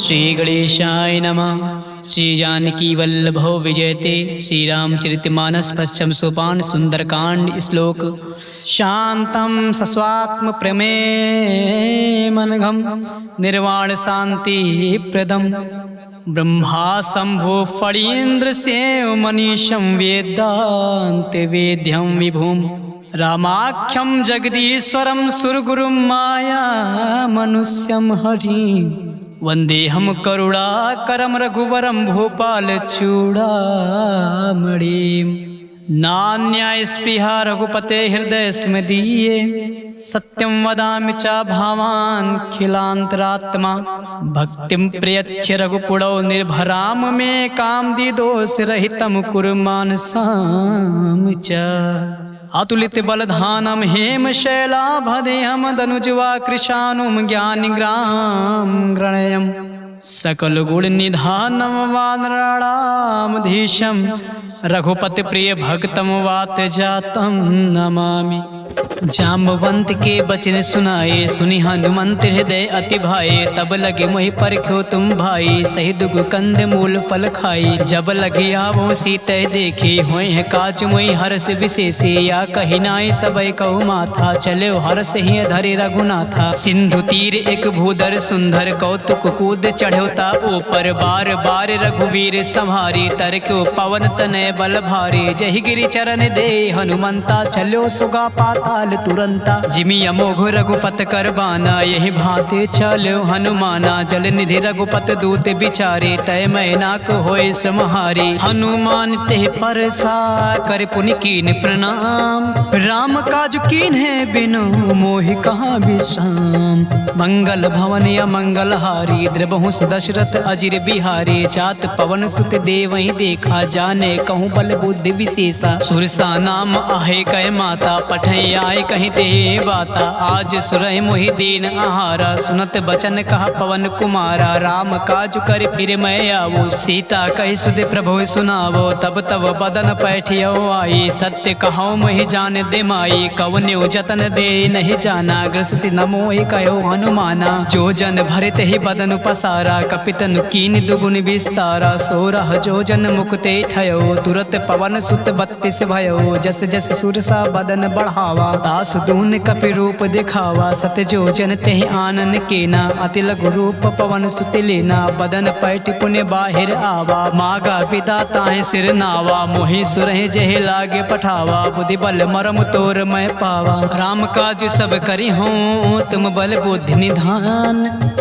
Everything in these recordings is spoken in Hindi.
श्री गणेशाय नमः। श्री जानकी वल्लभो विजयते। श्री रामचरितमानस पश्चिम सोपान सुंदरकांड श्लोक। शांतं सस्वात्म प्रमेमनघं निर्वाण शांति प्रदम ब्रह्मा शंभो फणीन्द्र सेव मनीषं वेदांत वेद्यं विभुं रामाख्यं जगदीश्वरं सुरगुरुं माया मनुष्यं हरिं वंदेहम करुणाकरं रघुवरं भूपाल चूड़ामणिं नान्या स्पृहा रघुपते हृदय स्मदीये सत्यं वदामि च भावान् खिलान्तरात्मा भक्तिं प्रयच्छ रघुपुरौ निर्भराम मे कामदिदोषरहितं कुरु मानसां च अतुलित बलधानं हेमशैलाभदेहं दनुज्वा कृशानुं ज्ञानिग्रां गणयं सकल गुण निधानं वानराणामधीशं रघुपति प्रिय भक्तम वात जातं नमामि। जाम्बवंत के बचन सुनाए सुनि हनुमंत हृदय अति भाए तब लगे मोहि परख्यो तुम भाई सही दुग कंद मूल फल खाई जब लगे आवो सीते देखे होय है काज मोहि हर्ष विशेषे या कही नाई सबय कहु माथा चले हर्ष ही धरे रघुनाथा सिंधु तीर एक भूधर सुंदर कौतुक कूद चढ़ोता ऊपर बार बार रघुवीर संहारी तरक्यो पवन तनय बल भारी जहि गिरि चरण दे हनुमंता चलो सुगा पाताल तुरंता जिमि अमोघ रघुपत करबाना यही भांति चलो हनुमाना जल निधि रघुपत दूत बिचारे तय मैनाक होय समहारी हनुमान ते परसा कर पुनि कीन प्रणाम राम काज कीन है बिनु मोहि कहाँ विश्राम मंगल भवन अमंगल हारी द्रबहु दशरथ अजिर बिहारी जात पवन सुत देवहि देखा जाने कहूँ बल बुद्धि विशेषा सुरसा नाम आहे कह माता पठै आए कहीं दे बाता आज सुरह मोहि दीन आहारा सुनत बचन कहा पवन कुमारा राम काज कर फिर मैं आवो सीता कही सुध प्रभु सुनावो तब तब बदन पैठियो आई सत्य कहो मोहि जान दे माई कवन्यो जतन दे नहीं जाना ग्रस से नमोहि कहो हनुमाना जो जन भरत ही बदन पसारा कपितन कीन दुगुन विस्तारा सोरह जो जन मुक्ते ठयो तुरत पवन सुत 32 भयो जस जस सुरसा बदन बढ़ावा दास दून कपि रूप दिखावा सत जो जन तेहि आनन केना अति लघु रूप पवन सुत लेना बदन पैठ पुण्य बाहिर आवा मागा पिता ताहि सिर नावा मोहि सुरहि जहि लागे पठावा बुद्धि बल मरम तोर मैं पावा राम काज सब करी हूँ तुम बल बुद्धि निधान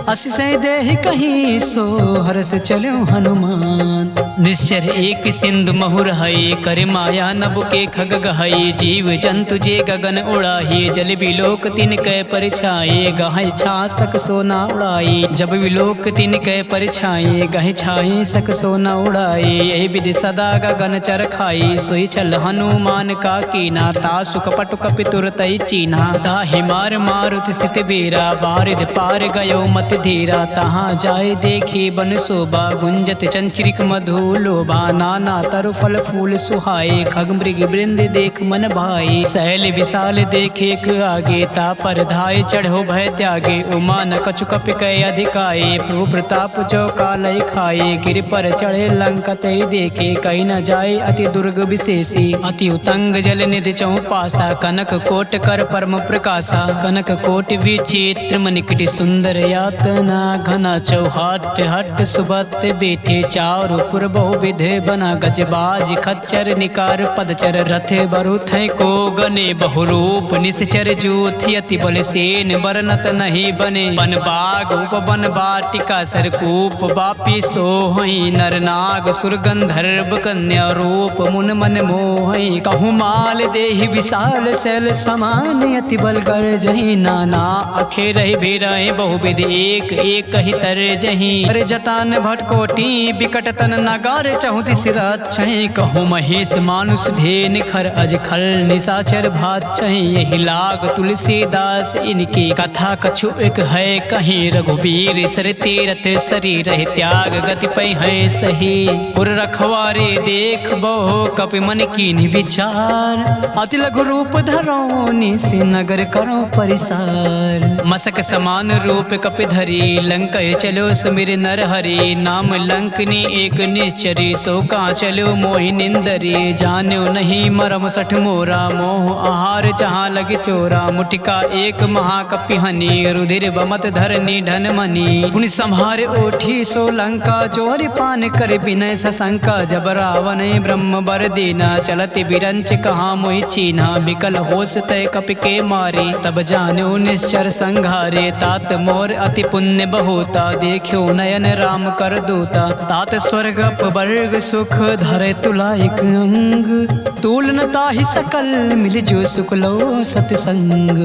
असिसै देहि कहीं सो हरस चलो हनुमान निश्चर एक सिंधु महुर हई कर माया नभ के खग गहई जीव जंतु जे गगन उड़ाही जल विलोक तिन कै परिछाए गहे छासक सोना उड़ाई जब विलोक तिन कै परिछाए गहे छाए सक सोना उड़ाई यही विधि सदा गगन चर खाई सोई चल हनुमान का कीना तासु कपटु कपि तुरतई चीना ताहि मार मारुति सित बेरा बारिद पार गयो मत धीरा तहाँ जाए देखी बन शोभा गुंजत चंचरिक मधु लोभा नाना तरु फल फूल सुहाए खग मृग वृंद देख मन भाई सैल विशाल देखे आगे ता पर धाय चढ़ो भय त्यागे उमा न कछु कपि कै अधिकाए प्रभु प्रताप जो कालय खाए गिर पर चढ़े लंकत देखे कहीं न जाए अति दुर्ग विशेषी अति उतंग जल निधि चौपासा कनक कोट कर परम प्रकाशा कनक कोट विचित्र मनिकट सुंदर यातना घना चौहाट हट सुबत बेटे चारु पुर बहु विधे बना गजबाज खच्चर निकार पदचर रथ बरुथ को गने बहुरूप निश्चर जूथि अति बल सेन बरनत नहीं बने बन बाग उप बन बाटिका सरकूप बापी सोहई नरनाग सुरगंधर्व कन्या रूप मुन मन मोहई कहूँ माल देहि विशाल शैल समान अति बल कर जही नाना अखे रही बेरहि बहुविध एक एक ही तर जही अरे जतान भटकोटी बिकट तन नगार चहुति सिरत छह चही कहूँ महेश मानुष ढे निखर अज खल निशाचर भात चही यही लाग तुलसीदास इनकी कथा कछु एक है कहीं रघुबीर सर तीरथ शरीर रह त्याग गति पै है सही पुर रखवारे देख बहु कपि मन कीन्ही विचार अति लघु रूप धरो निस नगर करो परिसार मसक समान रूप कपि धरी लंक चलो सुमिर नर हरि नाम लंकनी एक निश्चरी सो का चलो मोहि निंदरी जान्यो नहीं मरम सठ मोरा मोह आहार जहाँ लग चोरा मुटिका एक महाकपि हनी रुधिर बमत धरनी धन मनी पुनि संहार ओठी सो लंका जोरि पान कर विनय सशंका जब रावण ब्रह्म बर दीना चलति बिरंच कहाँ मोहि चीन्हा बिकल होश तय कपि के मारे तब जान्यो निश्चर संघारे तात मोर अति पुण्य बहुता देखो नयन राम कर दूता तात स्वर्ग अपवर्ग सुख धरे तुला एक अंग तूलन ताहि सकल मिल जो सुख लो सतसंग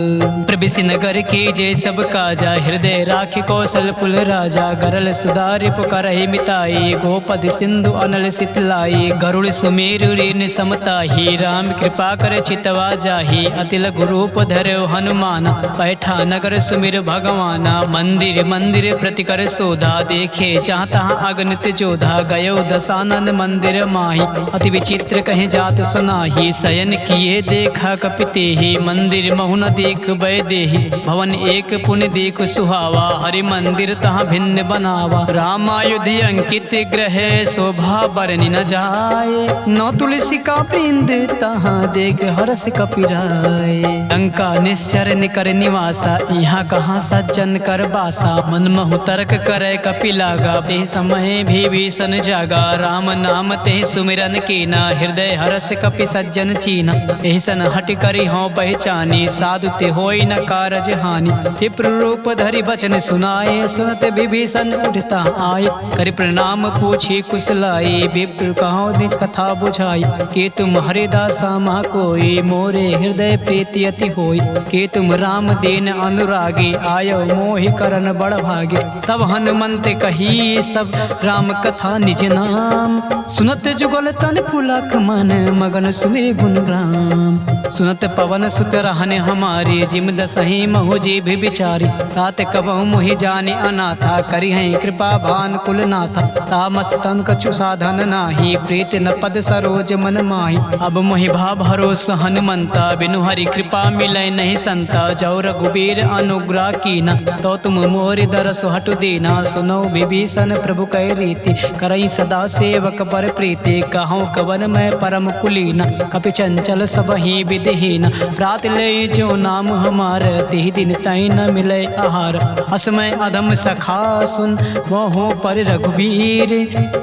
प्रबिसि नगर के जय सब काजा हृदय राखि कौशल पुल राजा गरल सुधारि पुकारहि मिताई गोपद सिंधु अनल सितलाई गरुड़ सुमेरु रीन समताही राम कृपा कर चितवा जाही अति लघु रूप धरो हनुमान बैठा नगर सुमिर भगवाना मंदिर मंदिर प्रति कर सोधा देखे जहाँ तहाँ अगणित जोधा गयो दशानन मंदिर माही अति विचित्र कहीं जात सुनाही शयन किए देखा कपिते ही मंदिर महु न देख बै देही भवन एक पुण्य देख सुहावा हरि मंदिर तहाँ भिन्न बनावा रामायुधि अंकित ग्रह शोभा बरनि न जाए नौ तुलसी का वृंद तहाँ देख हरस कपिराय लंका निश्चर निकर निवासा यहाँ कहाँ सज्जन कर बासा मन महु तर्क करे कपि लागा बे समय भी भीषण जागा राम नाम ते सुमिरन कीना हृदय हरस कपि सज्जन चीना ऐसन हट करी हो पहचानी साधु ते होई न कारज हानि विप्र रूप धरि बचन सुनाए सुनत विभीषण उठता आए कर प्रणाम पूछी कुशलाई विप्र कहो निज कथा बुझाई के तुम हरिदासा मा कोई मोरे हृदय प्रीति अति होई के तुम राम दीन अनुरागी आयो मोहि करन बड़ भागे तब हनुमंत कही सब राम कथा निज नाम सुनत जुगल तन पुलक मन मगन सुमिर गुण राम सुनत पवन सुत रहने हमारी जिम दसही महु जी भी बिचारी तात कबहु मोहि जाने अनाथा करी है कृपा भान कुल नाथा तामस तन कछु साधन नाही प्रीत न पद सरोज मन माही अब मोहि भा भरोस हनुमंता बिनु हरि कृपा मिलै नहीं संता जौ रघुबीर अनुग्रह कीना तो तुम मोरि दरस हटु दीना सुनो विभीषण प्रभु कै रीति करई सदा सेवक पर प्रीति कहूँ कवन मैं परम कुलीना कपि चंचल सब ही विधिहीन प्रात ले जो नाम हमार तिहि दिन तई न मिले आहार असमय अधम सखा सुन मोहो पर रघुबीर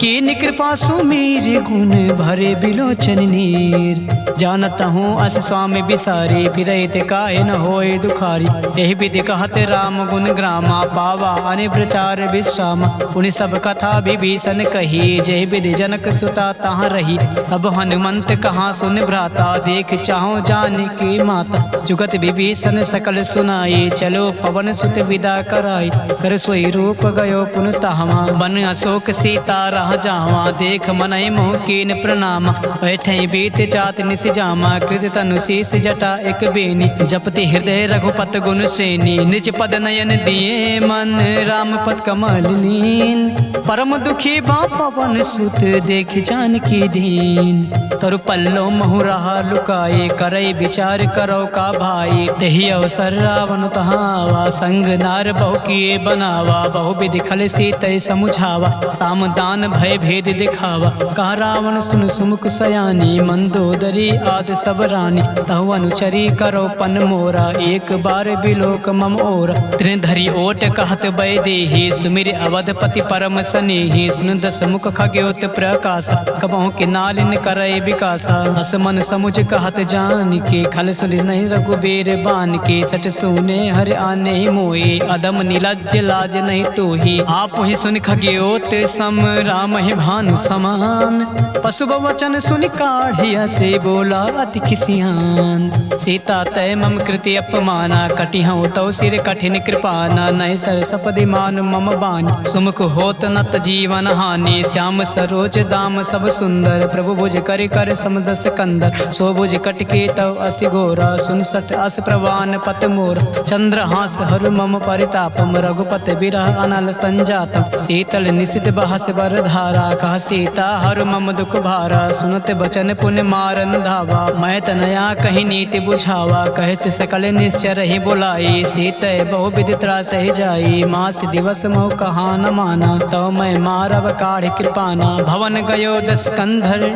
कीन कृपा सुमीर गुण भरे बिलोचन नीर जानत हूँ अस स्वामी बिसारी बिरहित काहे न होए दुखारी यही विधि कहत राम गुण ग्रामा पावा अने प्रचार विश्राम पुनि सब कथा विभीषण कही जय विधि जनक सुता तहाँ रही अब हनुमंत कहाँ सुन भ्राता देख चाहो जान की माता जुगत विभीषण सकल सुनाई चलो पवन सुत विदा कराई कर सोई रूप गयो पुन तहवा बन अशोक सीता रह जावा देख मनय मोह कीन प्रणाम बैठे बीत जात निस जामा कृत तनु शीस जटा एक बेनी जपति हृदय रघुपत गुण श्रेणी निज पद नयन दिए मन राम पद कमल लीन परम दुखी बा पवन सुत देख जान की दीन तरु पल्लो महु रहा लुकाए करई विचार करो का भाई तेहि अवसर रावण तहावा संग नार बहु किए बनावा बहु विधि खल सीतय समुझावा सामदान भय भेद दिखावा कहा रावण सुन सुमुख सयानी मंदोदरी आद सब रानी तहु अनुचरी करो पन मोरा एक बार बिलोक मम ओरा त्रिन धरी ओट कहत बै देहि सुमिर अवधपति परम सनेहि सुन दस मुख खग्योत प्रकाश कबहु के नालिन करय विकासा हस मन समुझ कहत जान के खल सुन नहीं रघुबीर बान के सट सुने हर आने मोए अदम नीलज लाज नहीं तो ही आप ही सुन खग्योत सम राम ही भानु समान पशु वचन सुन काढ़िया से बोला अति खिसियान सीता तय मम कृति अपमाना कटि हूँ तौ सिर कठिन कृपाना नय सर सपदि मान मम बानी सुमुख होत नत जीवन हानि श्याम सरोज दाम सब सुंदर प्रभु भुज कर कर समदस कंदर सो भुज कटके तव असि घोरा सुन सट अस प्रवान पत मोर चंद्रहास हरु मम परितापम रघुपत बिरह अनल संजातम शीतल निशित बहस बर धारा कह सीता हरु मम दुख भारा सुनत बचन पुण्य मारन धावा मैं तनया कहीं नीति बुझावा कहे से सकल निश्चय रही बुलाई सीत बहु विधि त्रास ही जाई मास दिवस मोह कहा न माना तो मैं मारव काढ़ कृपाना भवन गयो दस कंधर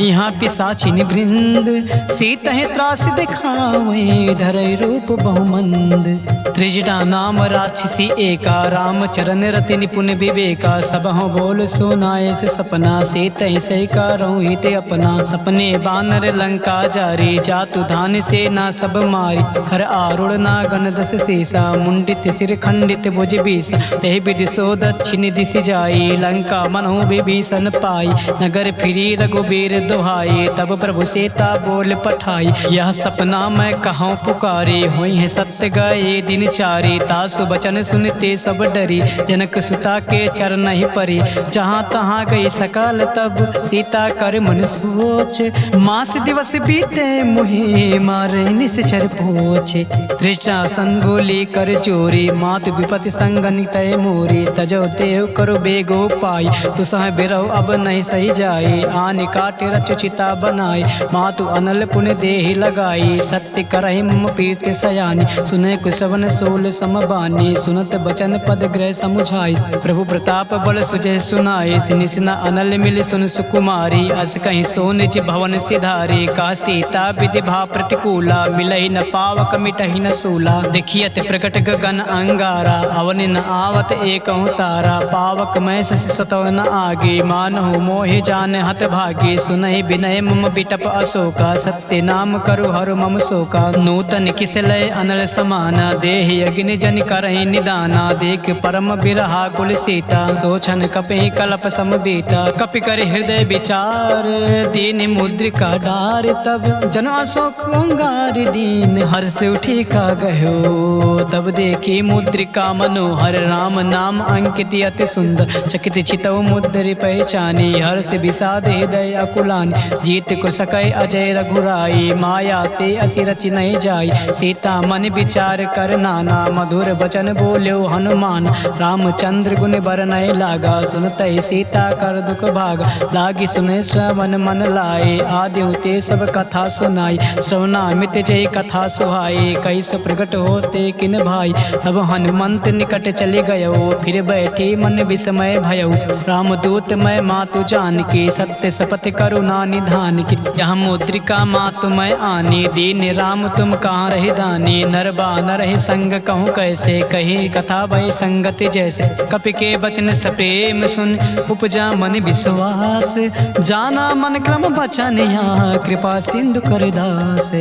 यहाँ पिसाचिन वृंद सीत है त्रास दिखावे धरई रूप बहुमंद त्रिजटा नाम राक्षसी एका राम चरण रति निपुण विवेका सब हो बोल सुनाए से सपना सीत से करूँ हित अपना सपने बानर लंका जारी जातु धान से ना सब मारी हर आरुण ना गण दस शेषा मुंडित सिर खंडित भुज बीसा ते विधि सो दक्षिण दिशि जाई लंका मनो विभीषण पाई नगर फिरी रघुबीर दुहाई तब प्रभु सीता बोल पठाई यह सपना मैं कहूँ पुकारी हुई है सत्य गए दिन चारी तासु बचन सुनते सब डरी जनक सुता के चरण ही परी जहाँ तहाँ गई सकाल तब सीता कर मन सोच मास दिवस बीते मुहे मारे निश्चर पोछे तृष्णा संगोली कर चोरी मातु विपति संगन तय मोरी तजो देव करो बेगो पाई तु सह बिरव अब नहीं सही जाए आन काटे रचुचिता बनाई मातु अनल पुण्य देहि लगाई सत्य करहि मम पीत सयानी सुने कुसवन सोल समबानी सुनत बचन पद ग्रह समुझाई प्रभु प्रताप बल सुजय सुनाई सिनिसना अनल मिल सुन सुकुमारी अस कहीं सो निज भवन सिधारी का सीता विधि भा प्रतिकूला मिलहि न पावक मिटहि न सूला देखियत प्रकट गगन अंगारा अवन न आवत एक तारा पावक मैं शशि सतव न आगे मानहु मोहि जान हत भागे सुनहि विनय मम बिटप अशोका सत्य नाम करु हरु मम शोका नूतन किसलय अनल समाना देहि अग्नि जन करहि निदाना देख परम बिरहा कुल सीता सोचन कपि कलप समबीता कपि कर हृदय विचार दीन मुद्रिका डार तब जन अशोक अंगार दीन हर्ष उठी का गयो तब देखी मुद्रिका मनोहर राम नाम अंकित अति सुंदर चकित चितव मुद्रि पहचानी हर्ष विषाद हृदय अकुलानी जीत को सकय अजय रघुराई माया ते असि रचि नहीं जाई सीता मन विचार कर नाना मधुर बचन बोल्यो हनुमान रामचंद्र गुण बरनय लागा सुनतय सीता कर दुख भागा लागी सुने श्रवण मन लाए आद्यो ते सब कथा सुनाई श्रवणामित जय कथा सुहाए कैसो प्रकट होते किन भाई तब हनुमंत निकट चले गयो फिर बैठी मन विस्मय भयो रामदूत मैं मातु जान की सत्य सपथ करुणा निधान की यह मुद्रिका मातु मैं आनी दीन राम तुम कहाँ रही दानी नर बानर ही संग कहूँ कैसे कही कथा वही संगति जैसे कपि के बचन सप्रेम सुन उपजा मन विश्वास जाना मन क्रम बचन यहाँ कृपा सिंधु कर दास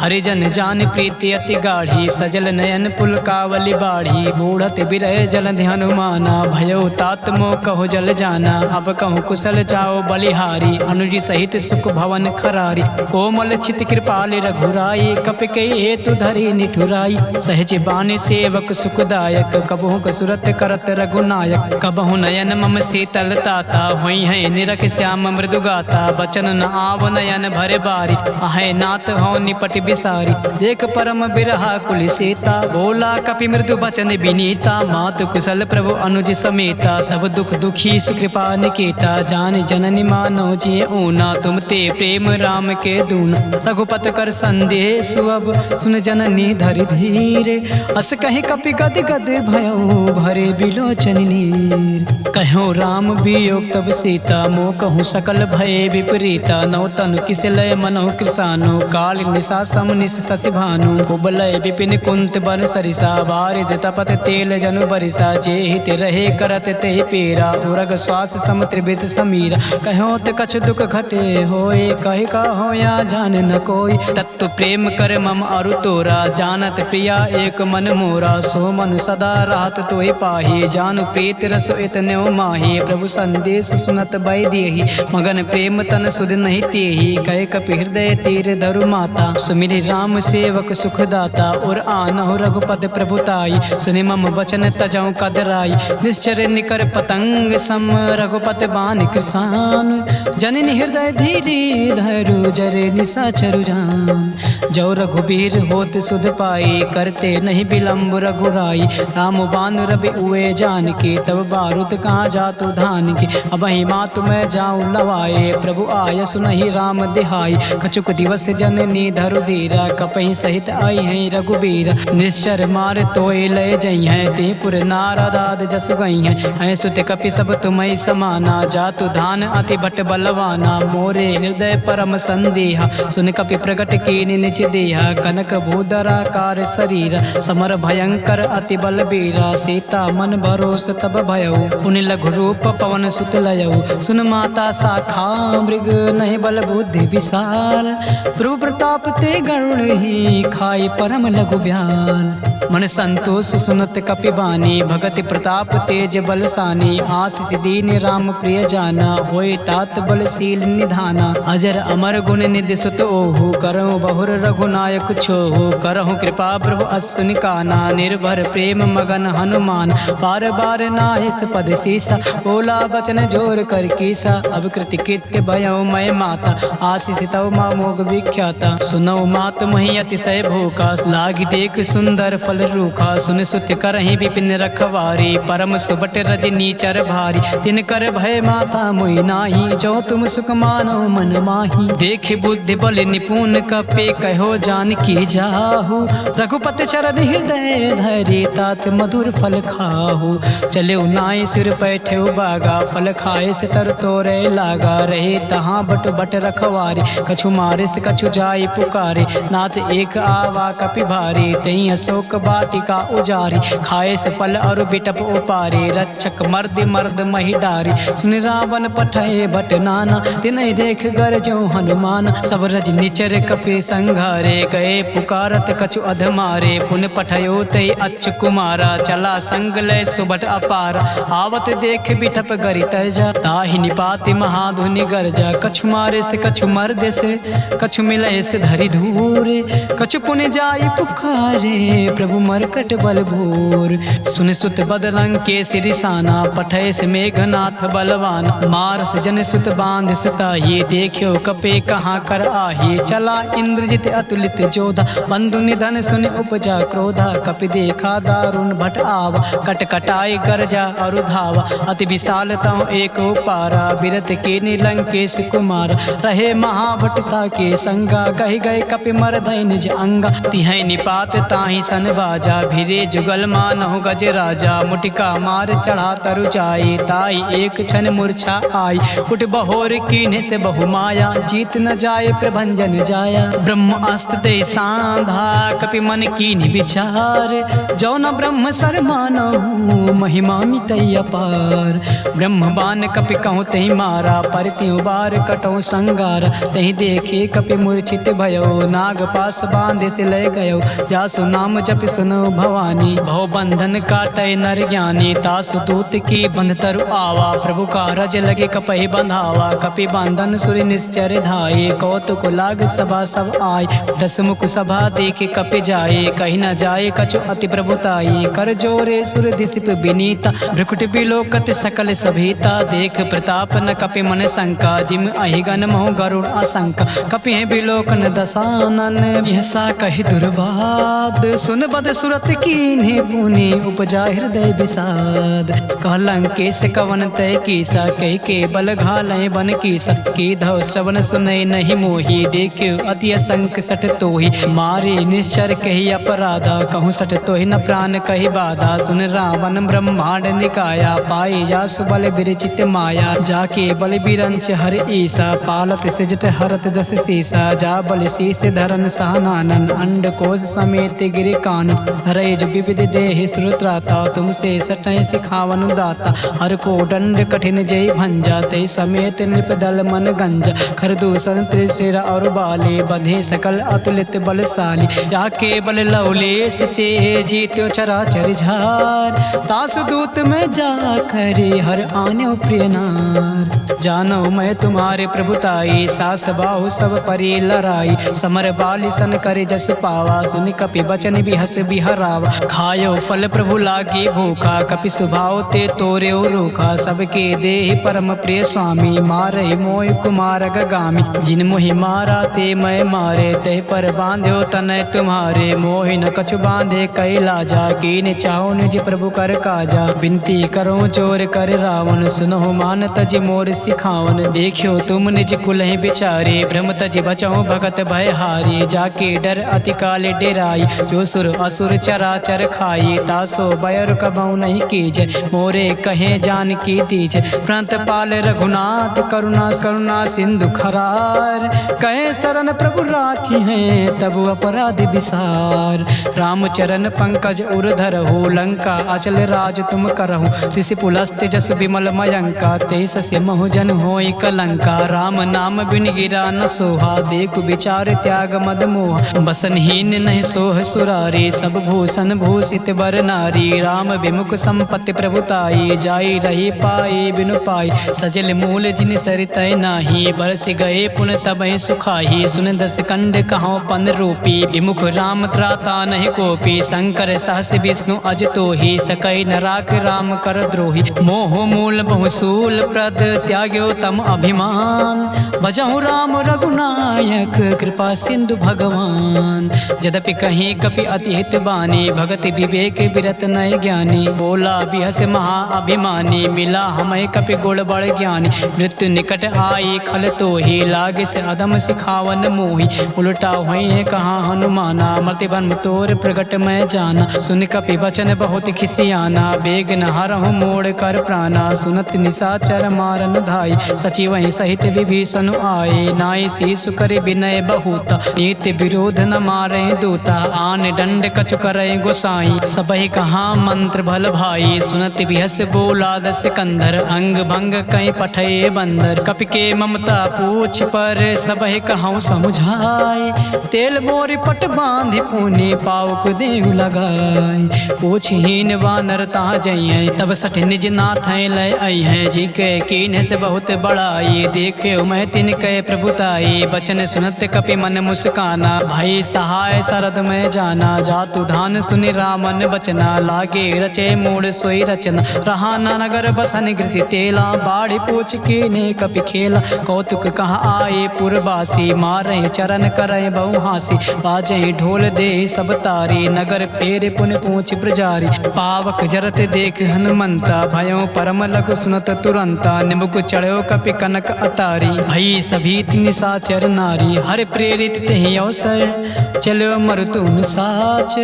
हरिजन जान प्रीति अति गाढ़ी सजल नयन पुलकावली बाढ़ी बूढ़त बिरह जल हनुमाना भयो तात मोह कहो जल जाना अब कहूँ कुशल जाओ बलिहारी अनुजी सहित सुख भवन खरारी कोमल चित कृपाल रघुराई कपि के हेतु धरी निठुराई सहज बानी सेवक सुखदायक कबहु कसुरत करत रघुनायक कबहु नयन मम शीतल ताता हुई है निरख श्याम मृदु गाता बचन न आव नयन भरे बारी आहे नाथ हो निपट बिसारी देख परम बिरहा कुल सीता बोला कपि मृदु बचन विनीता मातु कुशल प्रभु अनुज समेता तब दुख दुखी सुकृपा निकेता जान जननी मानो जी ऊना तुम ते प्रेम राम के दूना रघुपत कर संदेह सुअब सुन जननी धरि धीरे अस कहीं कपि गद गद भयो भरे बिलोचन नीर कहो राम वियोग तब सीता मोह कहूँ सकल भय विपरीता नौ तनु किस लय मनो कृसानो काल निशा सम निश शशि भानु कुबलय विपिन कुंत बन सरिसा बारिद तपत तेल जनु बरिसा जे हित रहे करत ते पेरा उरग श्वास सम त्रिविश समीरा कहो त कछु दुख घटे होए कहि का हो या जान न कोई तत्व प्रेम कर मम अरु तोरा जानत प्रिया एक मन मोरा सो मन सदा रात तोहि पाही जानु प्रीत रस इतने माही प्रभु संदेश सुनत बै देहि मगन प्रेम तन सुध नहीं तेहि कह कपि हृदय तीर धरु माता सुमिरि राम सेवक सुखदाता और आनहु रघुपद प्रभुताई सुनि मम वचन तजौ कदराई निश्चर निकर पतंग सम रघुपत बान कृसान जान, जननी हृदय धीरे धरु जरे निशाचर जान। जो रघुबीर होत सुध पाई, करते नहीं विलम्ब रघुराई। राम बान रवि उए जान की, तब बारूद कहाँ जातु धान की। अब ही मातु मैं जाऊँ लवाए, प्रभु आय सुनहि राम दिहाई। कछुक दिवस जननी धरु धीरा, कपहि सहित आई है रघुबीर। निश्चर मार तोय लय जई हैं, ते पुर नारदाद जस गई हैं। हैं सुत कपि सब तुम्हें समाना, जातु धान अति भट बलवाना। मोरे हृदय परम संदेहा, सुन कपि प्रकट कीनि निज देहा। कनक भूधराकार शरीर, समर भयंकर अति बलबीरा। सीता मन भरोस तब भयउ, पुनि लघु रूप पवन सुत लयउ। सुन माता शाखा मृग, नहीं बल बुद्धि विशाल। प्रभु प्रताप ते गरुड़ ही, खाई परम लघु ब्याल। मन संतोष सुनत कपि बानी, भगति प्रताप तेज बलसानी। आशीष दीन राम प्रिय जाना, होय तात बलशील निधाना। अजर अमर गुण निधि सुत ओहु, करहु बहुर रघुनायक छोहु। करहु कृपा प्रभु असुनि काना, निर्भर प्रेम मगन हनुमान। बार बार नाहिस पद सीसा, बोला बचन जोर कर कीसा। अब कृति कृत्य भयउ मय माता, आशीष तव मोग विख्याता। सुनौ मात मही अतिशय भूखा, लागी देख सुंदर फल रूखा। सुन सुत करहि विपिन रखवारी, परम सुबट रजनी चर भारी। तिन कर भय माता मोहि नाही, जो तुम सुख मानो मन माही। देख बुद्धि बल निपुण कपे, कहो जानकी जाहु। रघुपति चरण हृदय धरि, तात मधुर फल खाहु। चले नाई सिर पैठे बागा, फल खाए से तर तोरे लागा। रहे तहाँ बट बट रखवारी, कछु मारे से कछु जाई पुकारे। नाथ एक आवा कपि भारी, तई अशोक वाटिका उजारी। खाए से फल और बिटप उपारी, रक्षक मर्द मर्द मही डारी। सुन रावण पठय भट नाना, तिनहि देख गरजो हनुमान। सब रज निचर कपि संघारे, गए पुकारत कछु अधमारे। पुन पठयो तय अच्छ कुमारा, चला संग लय सुबट अपार। आवत देख बिटप गरि तजा, ताहि निपाति महाधुनि गरजा। कछु मारे से कछु मर्दे से, कछु मिलय से धरि धूरे। कछु पुन जाई पुकारे, प्रभु मरकट बल भूर। सुन सुत बदलंग के सिरिसाना, पठय से मेघनाथ बलवान। मार से जन सुत बांध सुताही, देखियो कपे कहाँ कर आही। चला इंद्रजित अतुलित जोधा, बंधु निधन सुन उपजा क्रोधा। कपि देखा दारुण भट आवा, कट कटाई गरजा और धावा। अति विशाल तव एक पारा, बिरत के नीलंकेश कुमार। रहे महाभटता के संगा, कहि गए कपि मरदय निज अंगा। तिहै निपात ताहि सन बाजा, भिरे जुगल मानहु गज राजा। मुटिका मार चढ़ा तरु जाई, ताई एक क्षण मूर्छा आई। उठ बहोर कीन्हे से बहु माया, जीत न जाए प्रभंजन जाया। ब्रह्म अस्त्र दे सांधा, कपि मन कीन्हि विचार। जो न ब्रह्म सर मानहु, महिमा मिटै अपार। ब्रह्म बान कपि कहूँ तहि मारा, पर त्यों बार कटौ संगार। तहि देखे कपि मूर्छित भयो, नाग पास बांधे से लय गयो। जासु नाम जप सुनो भवानी, भव बंधन काटय नर ज्ञानी। तासु दूत की बंध तरु आवा, प्रभु का रज लगे कपहि बंधावा। कपि बंधन सुर निश्चर धाये, कौतुक लाग सभा सब आय। दस मुख सभा देखे कपि जाए, कहीं न जाए कछु अति प्रभुताई। कर जोरे सुर दिसिप विनीता, भ्रुकुट बिलोकत सकल सभीता। देख प्रताप न कपि मन शंका, जिम अहिगन मोह गरुड़ आशंका। कपि बिलोकन दसानन, यसा कहि दुर्वाद। सुन बद सुरत कीन्हे पुनि, उपजा हृदय विषाद। कहलंकेश कवन तय कीसा, कहि के बल घालय बन कीसा। की धव श्रवण सुनय नहीं मोही, देखियो अति असंक सठ तोहि। मारे निश्चर कहि अपराधा, कहूँ सठ तोहि न प्राण कहि बाधा। सुन रावण ब्रह्मांड निकाया, पाई जासु बल विरचित माया। जाके बल बिरंच हर ईसा, पालत सिजत हरत दस सीसा। जा बल शीस धरन सहनानन, अंड कोश समेत गिरि कानन। हरे जो विविध देहि श्रुत्राता, तुमसे सटय सिखावन दाता। हर को दंड कठिन जय भंजा, ते समेत नृप दल मन गंजा। खरदूषण त्रिशिर और बाले, बंधे सकल अतुलित बलशाली। जाके बल लवलेश ते, जीत्यो चराचर झार। तासु दूत में जा करे, हर आन्यो प्रिय नार। जानो मैं तुम्हारे प्रभुताई, सास बाहु सब परि लड़ाई। समर बाली सन करे जस पावा, सुन कपि बचन भी हस हर्ष बिहरावा। खायो फल प्रभु लागी भूखा, कपि स्वभाव ते तोरे रूखा। सबके देहि परम प्रिय स्वामी, मारे मोहि कुमार गामी। जिन मोहि मारा ते मैं मारे, ते पर बांध्यो तनय तुम्हारे। मोहि न कछु बांधे कैलाजा, कीन चाहो निज प्रभु कर काजा। बिनती करो चोर कर रावण, सुनो मान तज मोर सिखावन। देखियो तुम निज कुलहि बिचारे, भ्रम तज बचो भगत भय हारी। जाके डर अति काल डेराई, जो सुर असुर चराचर खाई। तासो बयर कबहु नहीं कीजय, मोरे कहे जान की दीजय। प्रांत पाल रघुनाथ करुणा करुणा सिंधु खरार। कहे शरण प्रभु राखी हैं, तब अपराध विसार। रामचरण पंकज उर धरहु, लंका अचल राज तुम करहु। ऋषि पुलस्त्य जस विमल मयंका, तेस से महु जन होई कलंका। राम नाम बिन गिरा न सोहा, देखु विचार त्याग मद मोहा। बसनहीन नहीं सोह सुरारी, सब भूषण भूषित बर नारी। राम विमुख संपत्ति प्रभुताई, जाई रही पाई बिनु पाई। सजल मूल जिन सरितय नाही, बरस गए पुन तबहि सुखाही। सुन दस कंड कहो पन रूपी, विमुख राम त्राता नहीं कोपी। शंकर सहस विष्णु अज तोहि, सकई न राख राम कर द्रोही। मोह मूल बहुसूल प्रद, त्याग्यो तम अभिमान। भजहु राम रघुनायक, कृपा सिंधु भगवान। यद्यपि कहीं कपि अति हित बानी, भगति विवेक विरत नय ज्ञानी। बोला बिहस महा अभिमानी, मिला हमें कपि गुण बड़ ज्ञानी। मृत्यु निकट आई खल तोहि, लागे से अधम सिखावन मोहि। उल्टा हुई है कहाँ हनुमाना, मति बन तोर प्रगट मैं जाना। सुन कपि वचन बहुत खिसियाना, बेग न हरहु मोड़ कर प्राणा। सुनत निशाचर मारन धाई, सचिव सहित विभीषण आए। नाई शीसु कर विनय बहुता, नीति विरोध न मारे दूता। आन दंड कछु करे गोसाई, सबहि कहा मंत्र भल भाई। सुनत बिहस बोला दस कंधर, अंग भंग कई पठे बंदर। कपि के ममता पूछ पर, सबहि कहूँ समुझाए। तेल मोरी पट बांधि पुनि, पाउक देहु लगाए। पूछहीन वानर ता जइयै, तब सठ निज नाथ लय अइहै। जी के कीन से बहुत बड़ाई, देखे मैं तिनके प्रभुताई। बचन सुनत कपि मन मुस्काना, भाई सहाय शरद में जाना। जातु धान सुनि रामन बचना, लागे रचे मूड सोई रचना। रहा ना नगर बसन गृति तेला, बाढ़ी पूछ कीने कपि खेला। कौतुक कहाँ आए पुरबासी, मारे चरण करे बहु हासी। बाजे ढोल दे सब तारी, नगर फेर पुन पूछ प्रजारी। पावक जरत देख हनुमंता, भयो परम लघु सुनत तुरंता। निमुख चढ़ो कपि कनक अटारी, भई सभी निशाचर नारी। हर प्रेरित तेहि अवसर, चलो मरुतुम साच।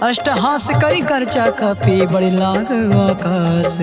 अष्टहास करि करचा कपि, बड़े लाग आकाश।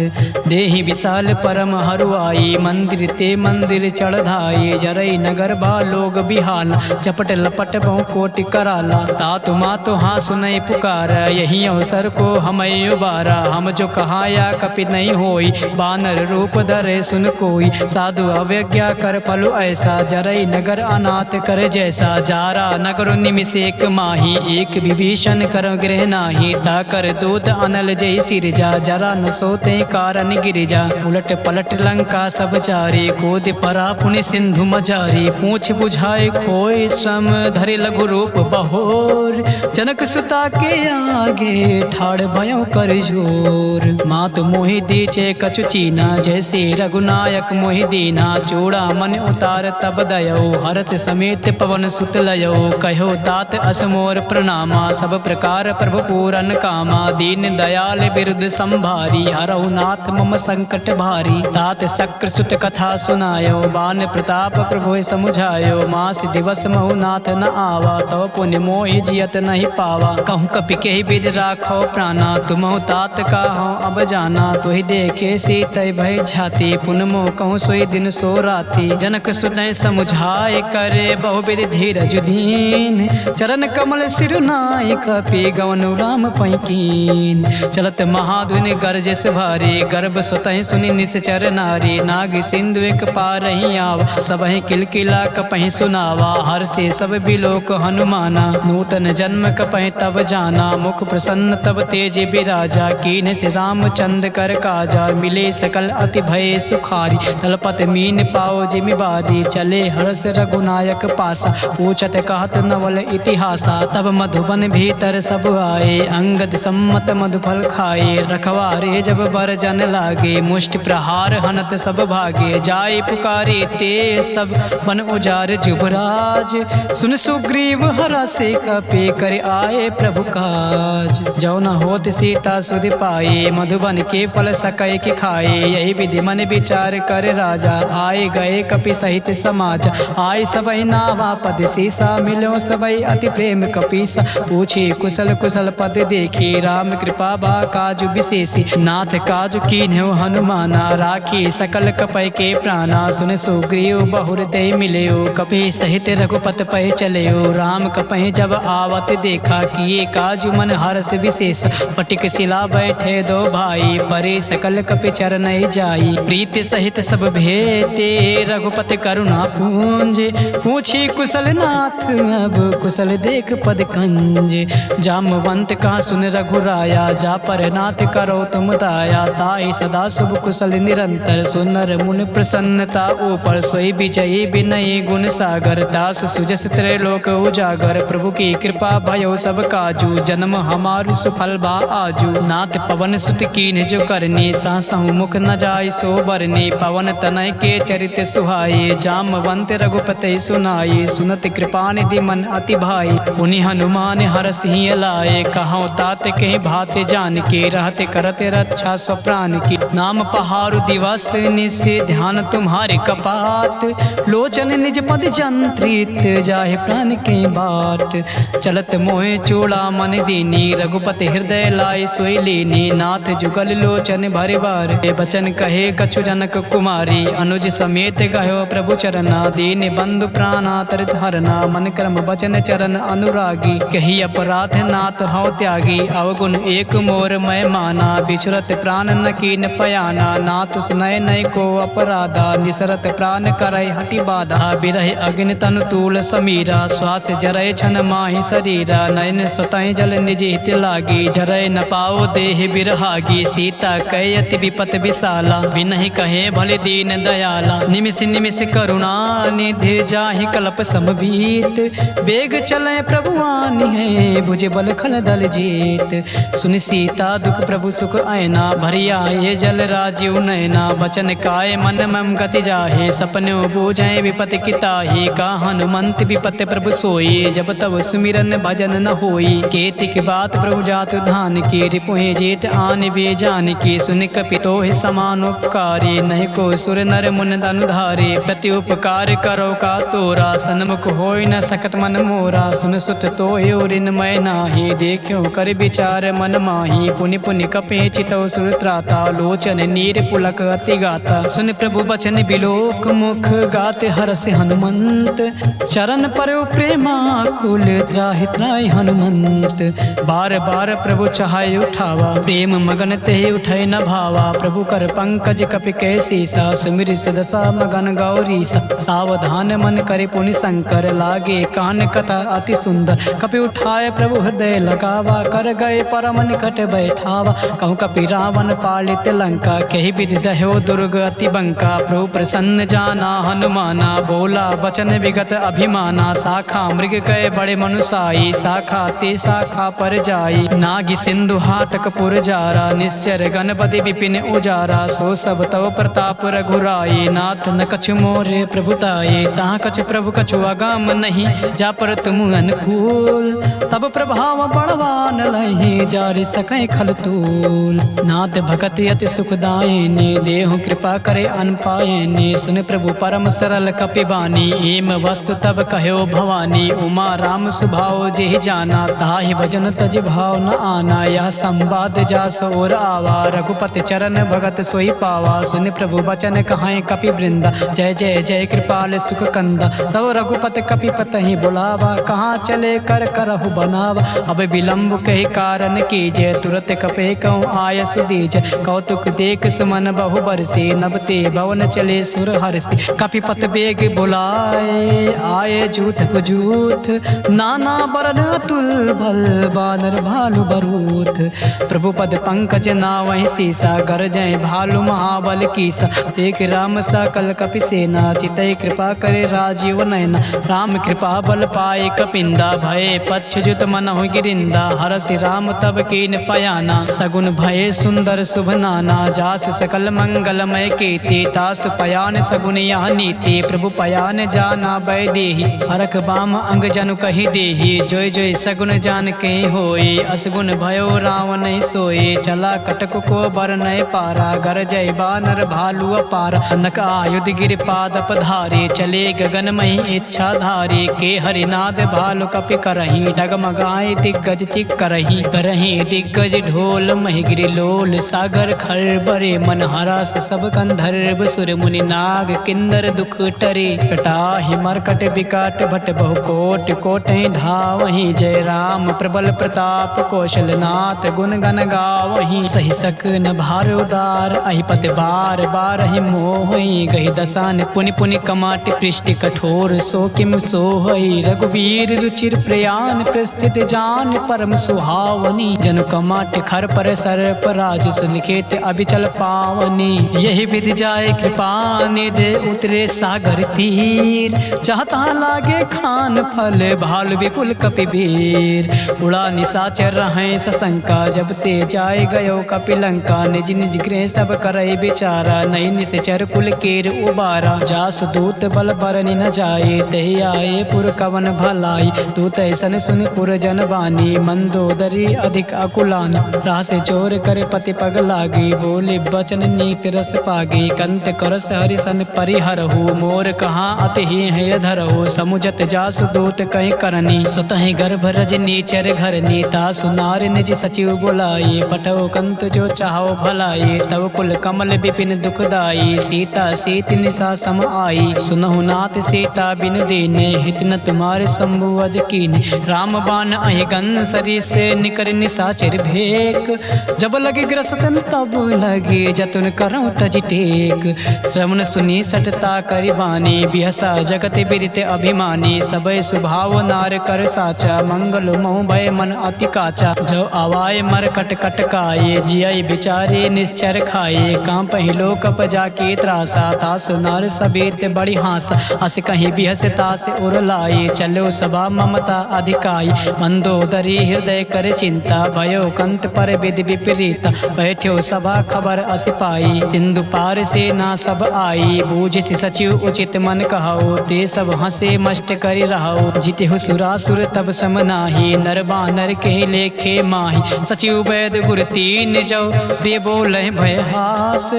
देहि विशाल परम हरुआई, मंदिर ते मंदिर चढ़ाई। जरई नगर बा लोग बिहाला, चपट लपट बहु कोटि कराला। तातु मातु हाँ सुनई पुकार, यही अवसर को हमें उबारा। हम जो कहाया कपि नहीं होई, बानर रूप धरे सुन कोई। साधु अवज्ञा कर फलु ऐसा, जरई नगर अनाथ कर जैसा। जारा नगर निमिष एक माही, एक विभीषण कर गृह नाही। ताकर दूत अनल जय सिरजा, जरा न सोते कारण गिरिजा। उलट पलट लंका सब चारी, कोद परा पुनि सिंधु मजारी। पूछ बुझाए खोए श्रम, धरे लघु रूप बहोर। जनक सुता के आगे, ठाड़ भयो कर जोर। मात मोहि दीचे कछु चीना, जैसे रघुनायक मोहि दीना। चूड़ा मन उतार तब दयो, हरत समेत पवन सुत लयो। कहो तात असमोर प्रणामा, सब प्रकार प्रभु पूरन कामा। दीन दयाल बिरुद संभारी, हरहु नाथ मम संकट भारी। तात शक्र सुत कथा सुनायो, बान प्रताप प्रभु समुझायो। मास दिवस महु नाथ न आवा, तव पुण्य मोहि जियत नहीं पावा। कहूँ कपि केहि विद राखो प्राणा, तुमहु तात काहू अब जाना। तुहि देखे सीतय भय झाती, पुन मोह कहूँ सोई दिन सो राती। जनक सुनय समुझाय करे, बहुविध धीरज दीन। चरण कमल सिरुनाय, कपि गवनु राम पैकीन। चलत महाध्वनि गरजस भारी, गर्भ सुतहि सुनि निश्चर नारी। नाग सिंधु एक पारहि आवा, सबहि किलकिला कपहि सुनावा। हर से सब बिलोक हनुमाना, नूतन जन्म कपहि तब जाना। मुख प्रसन्न तब तेज बिराजा, कीन से रामचंद्र कर काजा। मिले सकल अति भय सुखारी, तलपत मीन पाओ जिमिबारी। चले हर्ष रघुनायक पासा, पूछत कहत नवल इतिहासा। तब मधुबन भी भीतर सब आए, अंगद सम्मत मधुफल खाए। रखवारे जब बरजन लागे, मुष्टि प्रहार हनत सब भागे। जाए पुकारे ते सब बन उजार जुबराज, सुन सुग्रीव हरा से कपे कर आए प्रभु काज। जो न होत सीता सुध पाए, मधुबन के फल सकै कि खाए। यही विधि मन विचार कर राजा, आए गए कपि सहित समाज। आए सबई नावा पद सीसा, मिलो सबई अति प्रेम कपीसा। पूछे कुशल कुशल पद देखी, राम कृपा बा काजु विशेषी। नाथ काजु कीन्ह्यो हनुमाना, राखी सकल कपय के प्राणा। सुन सुग्रीव बहुर दे मिलयो, कपि सहित रघुपत पै चलयो। राम कपहि जब आवत देखा, किए काजु मन हर्ष विशेष। पटिक शिला बैठे दो भाई, परे सकल कपि चरण जाई। प्रीति सहित सब भेटे, रघुपति करुणा पूंज। पूछी कुशल नाथ अब कुशल देख पद कंज। जामवंत कहा सुन रघुराया, जा पर नाथ करो तुम दाया। ताहि सदा शुभ कुशल निरंतर, सुनर मुन प्रसन्नता ऊपर। सोई विजयी विनयी गुण सागर, दास सुजस त्रैलोक उजागर। प्रभु की कृपा भयो सब काजू, जन्म हमारु सुफल बा आजू। नाथ पवन सुत कीन्ह जो करनी, सासहु मुख न जाय सो बरनी। पवन तनय के चरित सुहाए, जामवंत रघुपति सुनाए। सुनत कृपा निधि मन अति भाई, पुनि हनुमान हरस ही लाए। कहौं तात कहीं भात जान के, रहते करते रक्षा स्व प्राण की। नाम पहारु दिवस निस, ध्यान तुम्हारे कपाट। लोचन निज पद जंत्रित, जाहे प्राण के बाट। चलत मोहे चूड़ा मन दीनी, रघुपति हृदय लाए सोई लीनी। नाथ जुगल लोचन भरे बार, बचन कहे कछु जनक कुमारी। अनुज समेत गयो प्रभु चरना, दीन बंधु प्राणातर हरना। मन कर्म वचन चरण अनुरागी, कही अपराध नाथ हौ त्यागी। अवगुण एक मोर मैं माना, बिछुरत प्राण न कीन पयाना। नाथ सुनय नय को अपराधा, निसरत प्राण करय हटि बाधा। बिरह अग्नि तनु तूल समीरा, श्वास जरय छन माहि शरीरा। नयन स्वतः जल निज हित लागी, जरय न पाओ देह बिरहागी। सीता कय अति विपत विशाला, बिनहि कहे भले दीन दयाला। निमिष निमिष करुणा निधि, जाहि कल्प समबीत। बेग चले प्रभु आनि है, भुज बल खल दल जीत। सुन सीता दुख प्रभु सुख आयना, भरी आए जल राजीव नयना। बचन काय मन मम गति जाहे, सपनो बूझे विपत किताही। का हनुमंत विपत प्रभु सोई, जब तब सुमिरन भजन न होई। केतिक बात प्रभु जात धान की, रिपुहि जेठ आन बे जान की। सुन कपितो समान उपकारी, नहीं को सुर नर मुन अनुधारे। प्रति उपकार करो का तोरा, सन्मुख होय न सकत मन मोरा। सुन सुत तो ऋण मैं नाही, देखो कर विचार मन माही। पुनि पुनि कपे चितौ सुर त्राता, लोचन नीर पुलक अति गाता। सुन प्रभु बचन बिलोक मुख, गाते हरस हनुमंत। चरण परयो प्रेमा कुल, त्राहि त्राहि हनुमंत। बार बार प्रभु चाहे उठावा, प्रेम मगन ते उठै न भावा। प्रभु कर पंकज कपि कै सीसा, सुमिरि सुदशा मगन गौरी। सावधान मन करे पुनि शंकर, लागे कान कथा अति सुंदर। कपि उठाए प्रभु हृदय लगावा, कर गए परम निकट बैठावा। कहूँ कपि रावण पालित लंका, कही विधि दह्यो दुर्ग अति बंका। प्रभु प्रसन्न जाना हनुमाना, बोला बचन विगत अभिमाना। शाखा मृग कय बड़े मनुसाई, शाखा ते शाखा पर जाई। नागी सिंधु हाटक पुर जारा, निश्चर गणपति विपिन उजारा। सो सब तव प्रताप रघुराई, नाथ न कछु मोरे प्रभुताई। तहाँ कछु प्रभु कछु अगाम नहीं, जा पर तुम अनुकूल। तब प्रभाव बड़वान लहि, जारि सकै खल तूल। नाथ भगत अति सुखदायिनी, देहु कृपा करे अन पायिनी। सुन प्रभु परम सरल कपि बानी, एम वस्तु तब कहो भवानी। उमा राम सुभाव जेहि जाना, ताहि भजन तज भाव न आना। यह संवाद जास और आवा, रघुपति चरण भगत सोई पावा। सुन प्रभु बचन कहाय कपि वृंदा, जय जय जय कृपाल सुख कंदा। तब रघुपति कपि पतहि बुलावा, कहाँ चले कर करहु बनावा। अब विलंब कही कारण कीजय, तुरत कपे कहूँ आय सुदीज। कौतुक देख सुमन बहु बरसी, नबते भवन चले सुर हरसी। कपिपत बेग बुलाए, आए जूथ पुजूथ। नाना बरन अतुल भल, बानर भालु बरूथ। प्रभु पद पंकज नावहि सीसा, गरजय भालु महाबल कीसा। देख राम सकल कपि सेना, चितै कृपा करे राजीव नयना। राम कृपा बल पाए कपिंदा, भय पच्छ जुत मनहु गिरिंदा, हरसि राम तब कीन पयाना। सगुन भये सुंदर शुभ नाना, जासु सकल मंगलमय कीर्ति। तासु पयान सगुन यह नीति, प्रभु पयान जाना बैदेही। हरख बाम अंग जनु कही देही, जोय जोय सगुन जान के होए। असगुन भयो रावण सोए, चला कटक को बर नय पारा। गर जय बानर भालु अपार, नक आयुध गिर पादप धारे। चले गगन मही इच्छा धारे, के हरिनाद भालु कपि करही। डगमगाए दिग्गज चिक करही, करही दिग्गज ढोल मही गिरि लोल। सागर खरबरे मन हरास सब गंधर्व सुर मुनि नाग किन्नर दुख टरे। कटाहि मरकट विकट भट बहु कोट, कोटहि धावहि। जय राम प्रबल प्रताप कौशलनाथ, गुण गण गावहि। सहि सकन भार उदार, अहिपत बार बार ही मोहि। गहि दसान पुनि पुनि कमाट पृष्ठ कठोर, सो किम सोहई। रघुवीर रुचिर प्रयान, प्रस्थित जान परम सुहावनी। जनु कमाट खर पर सर्प राज, सुनिकेत अभिचल पावनी। यही विधि जाय कृपा निधे, उतरे सागर तीर। चाहता लागे खान फल, भाल विपुल कपिवीर। उड़ा निशाचर रहें सशंका, जब ते जाय गयो कपिलंका। निज निज गृह सब करई बिचारा, नहीं निश्चर कुल केर उबारा। जास दूत बल बरनि न जाए, तहि आए पुर कवन भलाई। दूत ऐसन सुन पुर जन बानी, मंदोदरी अधिक अकुलानी। राह से चोर करे पति पग लागी, बोले बचन नीत रस पागी। कंत करस हरिसन परिहरहु, मोर कहाँ अति है धरहु। समुझत जासु दूत कहीं करनी, स्वतः गर्भ रजनी चर घरनी। तासु नार निज सचिव बुलाई, पटो कंत जो चाहो भलाई। तब कुल कमल विपिन दुखदाई, सीता सीत निशा सम आई। सुनहु नाथ सीता बिन दीने, हित न तुम्हारे शंभु अज कीने। राम बाण अहि गन सरी से, निकर निशाचर भेक। जब लगे ग्रसतन तब लगे, जतन करऊं तज टेक। श्रवण सुनी सटता करिबानी, बिहसा जगत विदित अभिमानी। सबय सुभाव नार कर साचा, मंगल मोह भय मन अति काचा। जो आवाय मर कट कटकाए, जिय बिचारे निश्चर खाए। कांपहि लोक जाके त्रासा, तास नार सቤत बड़ी हास। अस कहीं बिहस तास उर लाए, चलो सभा ममता अधिकाई। मंदोदरी हृदय कर चिंता, भयो कंत पर विधि विपरीता। बैठ्यो सभा खबर अस पाई, सिंधु पार से ना सब आई। बूझि सचिव उचित मन कहाओ, ते सब हंसे मष्ट करि रहाओ। जिते सुरासुर तब सम नाही, नर बानर के लेखे माही। सचिव वैद गुर तीन जो, प्रिय बोले भय हास।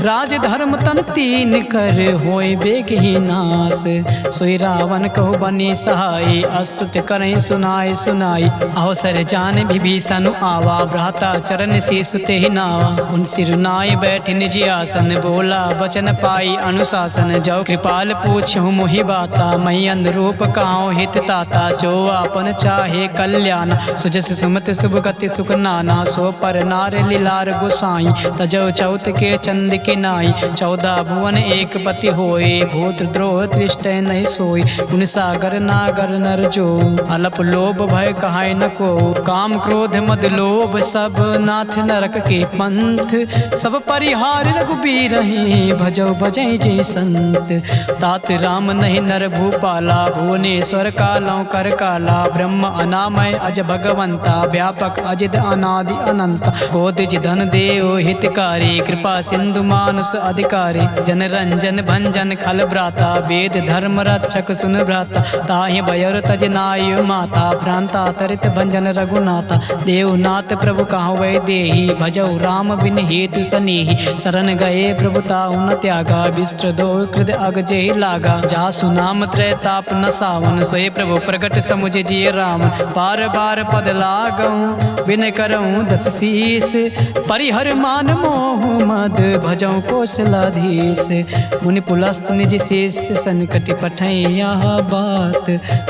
राज धर्म तन तीन कर, होय बेग ही नास। सोई रावण कहो बनी सहाय, अस्तुत करें सुनाय सुनाई। अवसर जान विभीषण आवा, भ्राता चरण से सुते ही नावा। उन सिर नाय बैठ निज आसन, बोला बचन पाई अनुशासन। जो कृपाल पूछूं मोहि बाता, मई अनुरूप काहू हित ताता। जो आपन चाहे कल्याण, सुजस सुमत शुभ गति सुख नाना। सो पर नार लीलार गोसाई, तजो चौथ के चंद के नाई। 14 भुवन एक पति होए, भूत द्रोह त्रिष्ट नहीं सोई। उन सागर नागर नर जो, अलप लोभ भय कहाय न को। काम क्रोध मद लोभ सब, नाथ नरक के पंथ। सब परिहार रघुबीर रही, भजो भजै जय संत। तात राम नहीं नर भूपाला, भुवनेश्वर कालों कर काला। ब्रह्म अनामय अज भगवंता, व्यापक अजिद अनादि अनंत। कोदिज धन देव हितकारी, कृपा सिंधु मानुष अधिकारी। जन रंजन भंजन खल भ्राता, वेद धर्म रक्षक सुन भ्राता। ताहि भयर तज नाय माता, प्रांता तरित भंजन रघुनाथा। देवनाथ प्रभु कहाँ वै देही, भजौ राम बिन हेतु सनेही। शरण गए प्रभु ताहु न त्यागा, विस्त्र दो कृद अग जेहि लागा। जासु नाम त्रय ताप न सावन, सोए प्रभु प्रगट समुझ जिय राम। बार बार पद लागऊं, बिन करऊं दस शीस। परिहर मान मोह मद, भजौ कौशलाधीश। मुनि पुलस्त निज शेष, संकट पठै यह बात।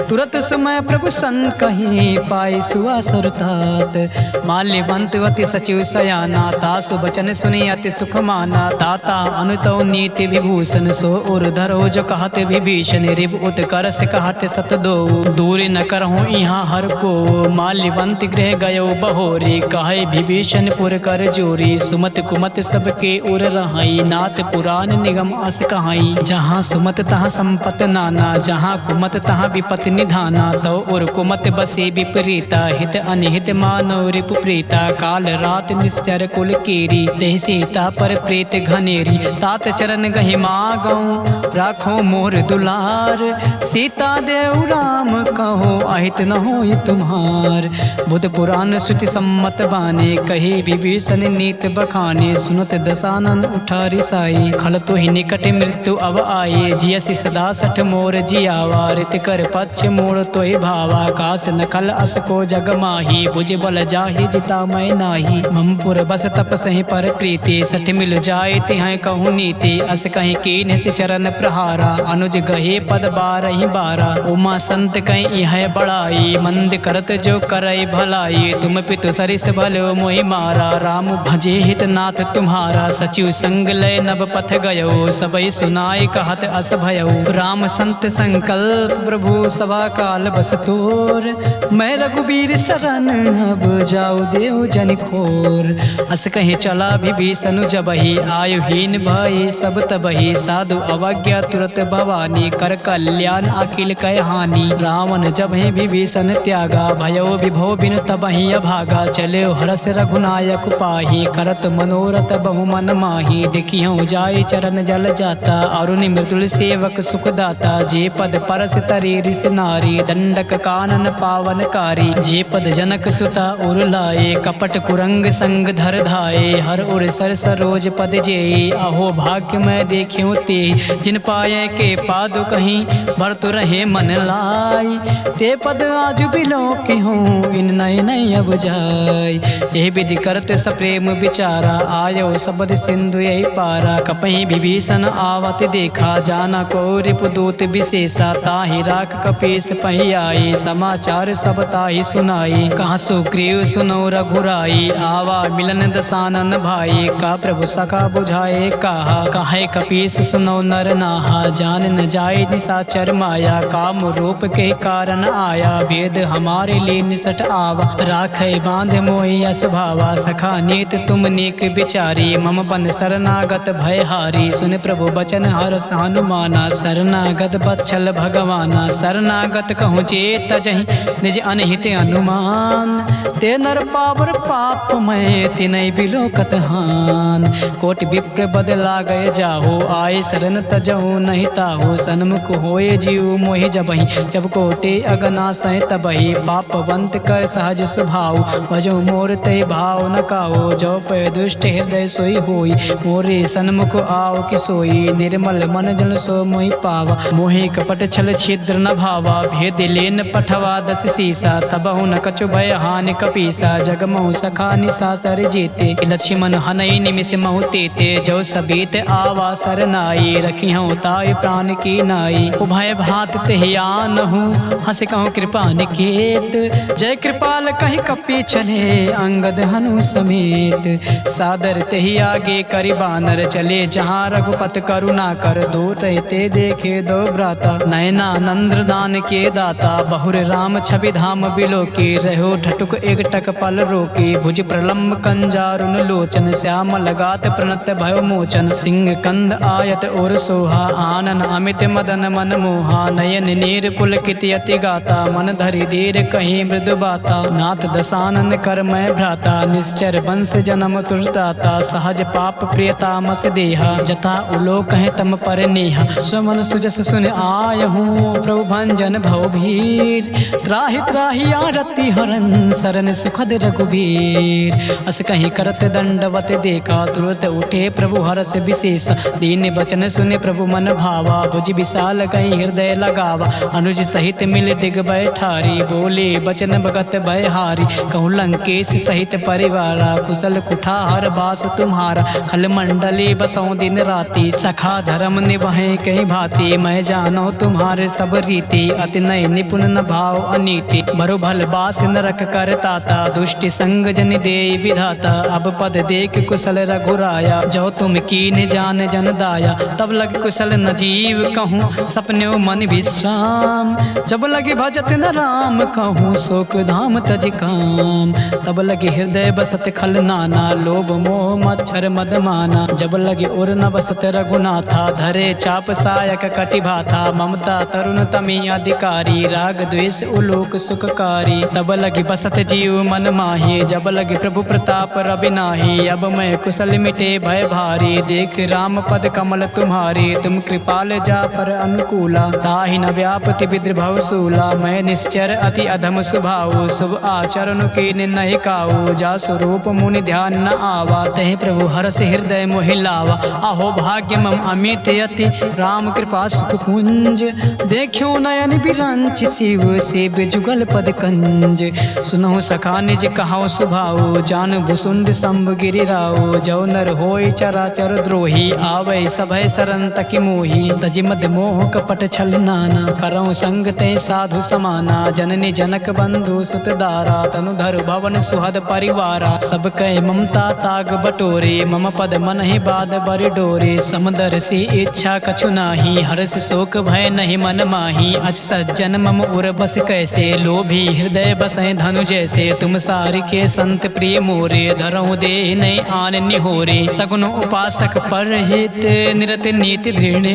तुरत समय प्रभु सन कहीं, पाई सुआसुर तात। माल्यवंत अति सचिव सयाना, तासु बचन सुनी अति सुख माना। ताता अनुतौ नीति विभूषण, सो उर धरो जो कहत विभीषण। रिव उत्कर से कहत सत दो, दूर न करहूँ यहाँ हर को। माल्यवंत गृह गयो बहोरी, कहे विभीषण पुर कर जोरी। सुमत कुमत सबके उर रहाई, नाथ पुराण निगम अस कहाई। जहाँ सुमत तहाँ संपत नाना, जहाँ कुमत तहाँ विपत निधाना। तो उर कुमत बस बसे विपरीता हित अनिहित मानव रिपु प्रीता काल रात निश्चर कुल कीरी देह सीता पर प्रीत घनेरी तात चरण गहि मागऊं राखो मोर दुलार सीता देव राम कहो अहित न होई तुम्हार बुध पुराण श्रुति सम्मत बाने कही विभीषण नीत बखाने सुनत दशानन उठा रिसाई खल तो ही निकट मृत्यु अब आए जियसि सदा सठ मोर जियावा रित कर पक्ष मोड़ तो ही भावा कास नखल अस को जग माही भुज बल जाहि जिता मैं नाही ममपुर बस तप सही पर प्रीति सठ मिल जाए तिहाय कहूँ नीति अस कहीं कीन से चरण प्रहारा अनुज गहे पद बारहि बारा उमा संत कहीं यह बड़ाई मंद करत जो करई भलाई तुम पितु सरिस भलो मोहि मारा राम भजे हित नाथ तुम्हारा सचिव संग लय नभ पथ गयो सबई सुनाई कहत अस भयो राम संत संकल्प प्रभु सभा काल बस तोर मैं रघुबीर शरण अब जाऊ देव जन खोर अस कहीं चला विभीषण जबहि आयुहीन भय सब तबहि साधु अवज्ञा तुरत भवानी कर कल्याण अखिल कह हानि रावण जबहि विभीषण त्यागा भयो विभो बिन तबहि अभागा चले हरस रघुनायक पाही करत मनोरथ बहु मन माही देखियो जाय चरण जल जाता अरुण मृदुल सेवक सुख दाता जे पद परस तरी ऋष नारी दंडक कानन पावन कारी जे पद जनक सुता उर लाए कपट कुरंग संग धर धाये हर उर सर सरोज पद जेई अहो भाग्य मैं देखियो ते जिन पाए के पादु कहीं भरत रहे मन लाई ते पद आज बिलो की हूँ इन नय नय अब जाय ये विधि करते सप्रेम विचारा आयो सबद सिंधु यही पारा कपहि विभीषण आवत देखा जाना को रिपुदूत विशेषा ताहि राख कपीस पही आई समाचार सब ताहि सुनाई कहाँ सुग्रीव सुनो रघुराई आवा मिलन दशानन भाई का प्रभु सखा बुझाए कहा काहे कपीस सुनो नर नाहा जान न जाए निशाचर माया काम रूप के कारण आया भेद हमारे लिए निसट आवा राखे बांध मोहि अस भावा सखा नीत तुम नेक विचारी मम बन शरणागत भय हारी सुन प्रभु बचन हरस हनुमाना शरणागत बच्छल भगवाना शरणागत कहूँ चेत जहि निज अनहित अनुमान ते नर पावर पाप मैं तिनय बिलोकत हान कोटि विप्र बदला गए जाहो आए शरण तजहु नहीं ताहो सन्मुख होए जीव मोहि जबहि जब कोटे अगना सह तबहि पापवंत कर सहज स्वभाव भजो मोर ते भाव न काओ जो पे दुष्ट हृदय सोई होई मोरे सन्मुख आओ कि सोई निर्मल मन जल सो मोहि पावा मोहि कपट छल छिद्र न भावा भेद लेन पठवा दस सीसा तबहु न कछु भय हानि कपीसा जगमहु सखा निशासर जेते लक्ष्मण हनई निमिष महु तेते जो सबीत आवा सरनाई रखी हूँ ताई प्राण की नाई उभय भात तेहियान हूँ हंस कहूँ कृपा निकेत जय कृपाल कही कपी चले अंगद हनु समेत सादर तेहि आगे करि बानर चले जहाँ रघुपत करुणा कर दो ते देखे दो भ्राता नयना नंद्र दान के दाता बहुर राम छवि धाम बिलो के रहो ठटुक एक टक पल रोके भुज प्रलम्ब कंजारुन लोचन श्याम लगात प्रणत भय मोचन सिंह कंद आयत और सोहा आनन अमित मदन मन मोहा नयन नीर पुलकित यति गाता मन धरि धीर कहीं मृदु बाता नाथ दशानन कर मैं भ्राता निश्चर वंश जन्म सुरदाता सहज पाप प्रियता मस देहा जता उलोक है तम पर नेहा समन सुजस सुन आय हूँ प्रभु भंजन भव भीर त्राहि त्राहि आरती हरन सरन सुखद रघुबीर अस कहीं करत दंडवत देखा तुरत उठे प्रभु हरस विशेष दीन बचन सुने प्रभु मन भावा भुज विशाल कहीं हृदय लगावा अनुज सहित मिल दिग बैठारी बोले बचन भगत भय हारी कहूँ लंकेश सहित परिवारा कुशल कुठार बास तुम्हारा खल मंडली बसों दिन राति सखा धर्म निभाए कहीं भांति मैं जानो तुम्हारे सब रीति अति नय निपुण न भाव अनीति बरु भल बास नरक कर ताता दुष्टि संग जन दे विधाता अब पद देख कुशल रघुराया जो तुम कीन जान जन दाया तब लग कुशल न जीव कहूँ सपने मन विश्राम जब लगे भजत न राम कहूँ शोक धाम तज काम तब लगे हृदय बसत खल नाना लोभ मोह मच्छर मद माना जब लगे उर न बसत रघुनाथा धरे चाप सायक कटि भाथा ममता तरुण तमी अधिकारी राग द्वेष उलो लोक सुखकारी। तब लगी बसत जीव मन माही, जब लगी प्रभु प्रताप रवि नाही। अब मैं कुशल मिटे भय भारी, देख राम पद कमल तुम्हारी। तुम कृपाल जा पर अनुकूला, ताहि न व्यापति विद्रभव सूला। मैं निश्चर अति अधम स्वभाव, शुभ आचरण कीन नहीं काऊ। जा स्वरूप मुनि ध्यान न आवा, तहि प्रभु हरष हृदय मोहि लावा। अहो भाग्य मम अमित यति, राम कृपा सुख पुंज। देखियो नयन बिरंच, शिव सेव जुगल पद कंज। सुनहु सखा निज कहाओ सुभाओ, जान भुसुंड शंभ गिरिराओ। जो नर होय चराचर द्रोही, आवै सभय शरण तकि मोही। तजि मद मोह कपट छल नाना, करऊँ संग ते साधु समाना। जननी जनक बंधु सुत दारा, तनुधर भवन सुहद परिवारा। सब कह ममता ताग बटोरे, मम पद मन ही बाद बरि डोरे। समदर सी इच्छा कछु नाही, हर्ष शोक भय नहीं मन माही। अज सज्जन मम उर बस कैसे, लोभी हृदय बसै धनु जैसे। तुम सारि के संत प्रिय मोरे, धरऊँ दे नहीं आन निहोरे। तगुन उपासक पर हित, निरत नीति दृढ़।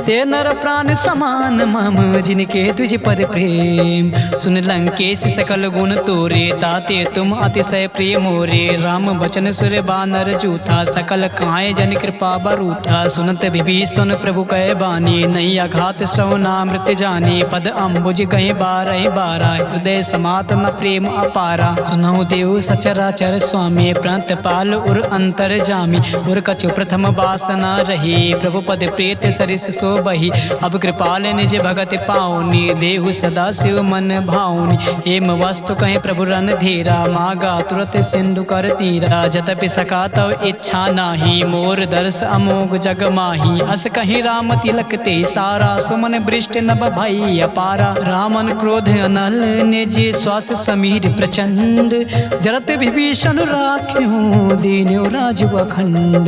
ते नर प्राण समान मम, जिनके तुझ पद प्रेम। सुन लंकेश सकल गुण तोरे, ताते तुम अतिशय प्रिय मोरे। राम बचन सुर बानर जूथा, सकल काए जन कृपा बरूथा। सुनत विभीषण प्रभु कह बानी, नहीं अघात सौ नामृत जानी। पद अम्बुज कहीं बारह बारा, हृदय समात न प्रेम अपारा। सुनहु देव सचराचर स्वामी, प्रणत पाल उर अंतर जामी। उर कछु प्रथम वासना रही, प्रभु पद प्रीत सरिस सो बही। अब कृपाल निज भगत पाऊनी, देहु सदा शिव मन भाऊनी। एम वस्तु कहीं प्रभु रन धीरा, मागा तुरत सिंधु कर तीरा। जतपि सका तव इच्छा नाही, मोर दर्श अमोघ जग माही। अस कहीं राम तिलक ते सारा, सुमन वृष्ट नभ भई अपारा। रामन क्रोध अनल, निज श्वास समीर प्रचंड। जरत विभीषण राख्यो, दीन्यो राजु अखंड।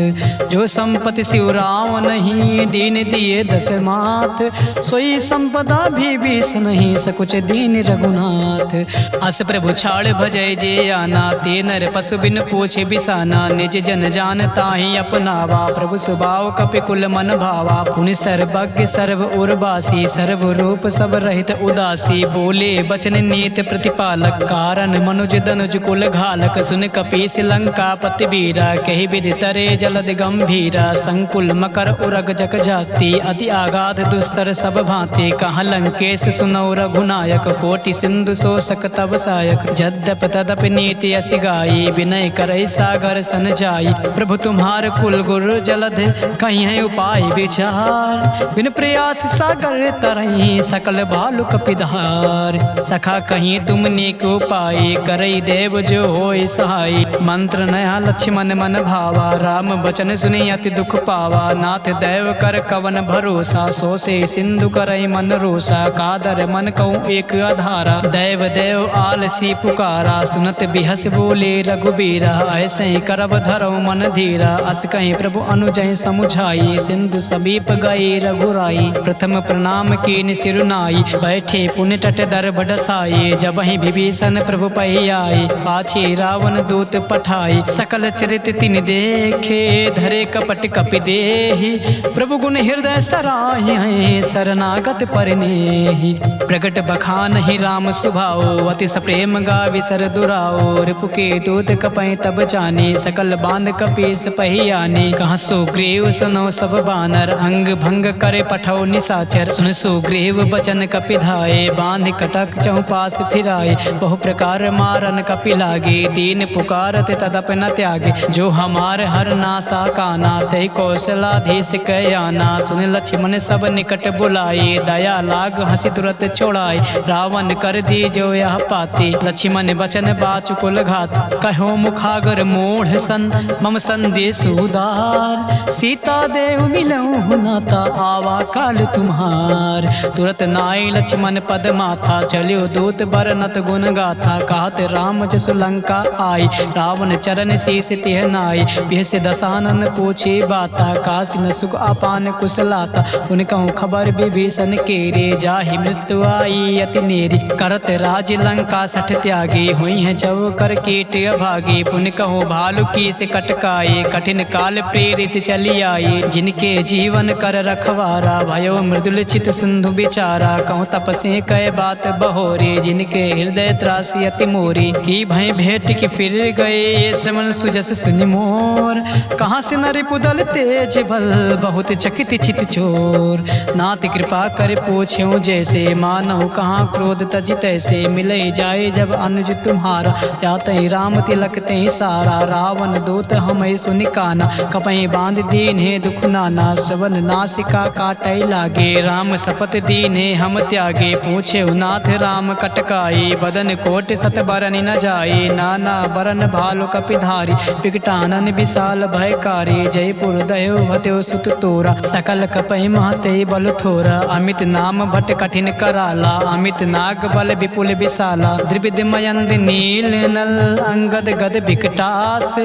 जो संपत्ति शिव राम नहीं, दीन दिए दस मात। सोई संपदा विभीषण नहीं, सकुच दीन रघुनाथ। अस प्रभु छाड़ भजय जे आना, ते नर पशु बिन पूछे बिसाना। निज जन जान ताहि अपनावा, प्रभु स्वभाव कपि कुल मन भावा। पुनि सर्वज्ञ सर्व उर्वासी, सर्व रूप सब रहित उदासी। बोले बचन नीत प्रतिपालक, कारण मनुज दनुज कुल घालक। सुन कपीस लंका पति बीरा, कही विधि तरे जलद गंभीरा। संकुल मकर उरग जग जाति, अति आगाध दुस्तर सब भांति। कहाँ लंकेश सुनौ रघुनायक, कोटि सिंधु शोषक तब सायक। जद्यप तदप नीति अस गाई, विनय करई सागर सन जाई। प्रभु तुम्हार कुल गुरु जलध, कहीं है उपाय विचार। बिन प्रयास सागर तरई, सकल भालु कपिधार। सखा कहीं तुम नीक उपाय, करई देव जो होय सहाय। मंत्र नया लक्ष्मण मन भावा, राम बचन सुनि अति दुख पावा। नाथ दैव कर कवन भरोसा, सो से सिंधु करई मन रोसा। कादर मन कहूँ एक आधारा, दैव देव आलसी पुकारा। सुनत बिहस बोले रघुबीरा, ऐसे ही करब धरौ मन धीरा। अस कहीं प्रभु अनुजय समुझाई, सिंधु समीप गए रघुराई। प्रथम प्रणाम कीन सिरुनाई, बैठे पुण्य तट दर बडसाई। जब ही विभीषण प्रभु पहि आए, पाछे रावण दूत पठाई। सकल चरित तिन देखे, धरे कपट कपि देहि। प्रभु गुण हृदय सराहि, शरणागत परिनेहि। प्रगट बखान ही राम सुभाओ, अति सप्रेम गावि सर दुराओ। रिपु के दूत कपै तब जाने, सकल बांध कपीस पहि आने। कहाँ सुग्रीव सुनो सब बानर, अंग भंग करे पठौ निशाचर। सुन सुग्रीव बचन कपि धाये, बांध कटक चौपास फिराए। बहु प्रकार मारन कपि लागे, दीन पुकारत तदप न त्यागे। जो हमार हर नासा काना, तहि कौशलाधीश कयाना। सुन लक्ष्मण सब निकट बुलाए, दया लाग हंसी तुरत छोड़ाए। रावण कर दी जो यह पाते, लक्ष्मण बचन बाचु कुल घात। कहो मुखागर मूढ़ सन, मम संदेश उदार। सीता देव मिलऊँ नाता, आवा काल तुम्हार। तुरत नाई लक्ष्मण पद माथा, चलियो दूत बरनत गुण गाथा। कहत राम जसु लंका आई, रावण चरण शीस तिह नाई। बिहस दसानन पूछे बाता, काशी न सुख अपान कुशलाता। उन कहूँ खबर विभीषण केरे, जाहि मृत्यु आई अति नेरी। करत राज लंका सठ त्यागी, हुई है जव कर कीट अभागी। पुन कहूँ भालु की से कटकाए, कठिन काल प्रेरित चली आई। जिनके जीवन कर रखवारा, भयो मृदुल चित सिंधु बिचारा। कहूँ तपसे कह बात बहोरी, जिनके हृदय त्रासी अति मोरी। की भय भेंट की फिर गए, ये श्रवण सुजस सुनि मोर। कहाँ से नर पुदल तेज बल, बहुत चकित चित चोर। नाथ कृपा कर पूछ्यो जैसे, मानव कहाँ क्रोध तज तैसे। मिले जाए जब अनुज तुम्हारा, त्यातहि राम तिलक ते सारा। रावण दूत हमें सुनि काना, कपहि बांध दीन्हे दुख नाना। श्रवण नासिका काटै लागे, राम शपथ दीन्हे हम त्यागे। पूछे नाथ राम कटकाई, बदन कोट सत बरन न जाई। नाना बरन भालु कपिधारी, विकटानन विशाल भयकारी। जयपुर दयो भत्यो सुत तोरा, सकल कपहि महते बल थोरा। अमित नाम भट कठिन कराला, अमित नाग बल विपुल विशाला। द्रिविद मयंद नील नल, अंगद गद विकटास।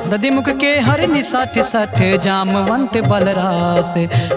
दधिमुख के हरि निसठ सठ, जामवंत बलरास।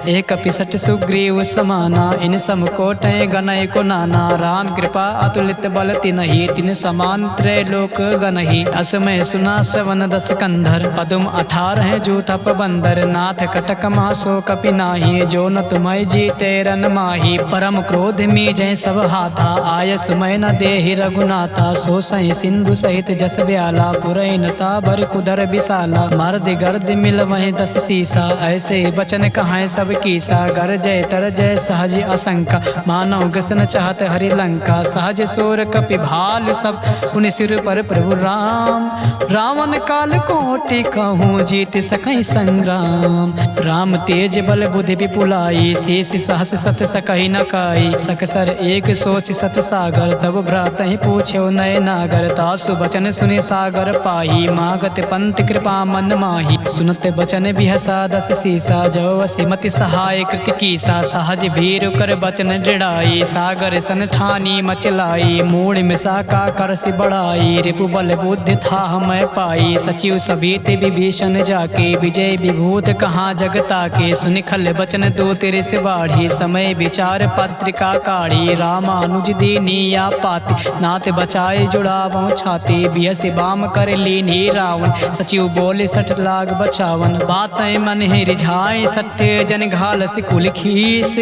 एक पिसठ सुग्रीव समाना, इन सम कोटय गणय को नाना। राम कृपा अतुलित बल तिनहि, तिन समान त्रैलोक गणहि। असमय सुना श्रवण दस कंधर, पदुम 18 जूथप बंदर। नाथ कटक मासो कपि नाही, जो न तुम्हें जीते रन माही। परम क्रोध मी जय सब हाथा, आय सुमय न देहि रघुनाथा। सो सहि सिंधु सहित जस ब्याला, पुरई नता भर कुदर विशाला। मर्द गर्द मिल वहीं 10 सीसा, ऐसे बचन कहाँ सब कीसा। गर जय तर जय सहज असंका, मानव ग्रसन चाहत हरि लंका। सहज सोर कपि भालु सब, उन सिर पर प्रभु राम। रावण काल कोटि कहूँ, जीत सकई संग्राम। राम तेज बल बुद्धि विपुलाई, शेष सहस सत सकहि न काई। सकसर एक सोच सत सागर, तब भ्रातहि पूछ्यो नय नागर। तासु बचन सुनि सागर पाही, मागत पंत कृपा मन माही। सुनत बचन बिहसा 10 सीसा, जो असिमति सहाय कृति कीसा। सहज भीरु कर बचन दृढ़ाई, सागर सन ठानी मचलाई। मूढ़ मिसा का करसि बढ़ाई, रिपु बल बुद्धि था मैं पाई। सचिव सभीत विभीषण जाके, विजय विभूत कहाँ जगता के। सुनि खल बचन दो तेरे से बाढ़ी, समय विचार पत्रिका काढ़ी। रामानुज दीनिया पाति, नाथ बचाए जुड़ावो छाती। बियसि बाम कर लीन्ही रावण, सचिव बोले 60 लाख बचावन। बातें मन ही रिझाए सत्य, जन घालसि कुल खीस।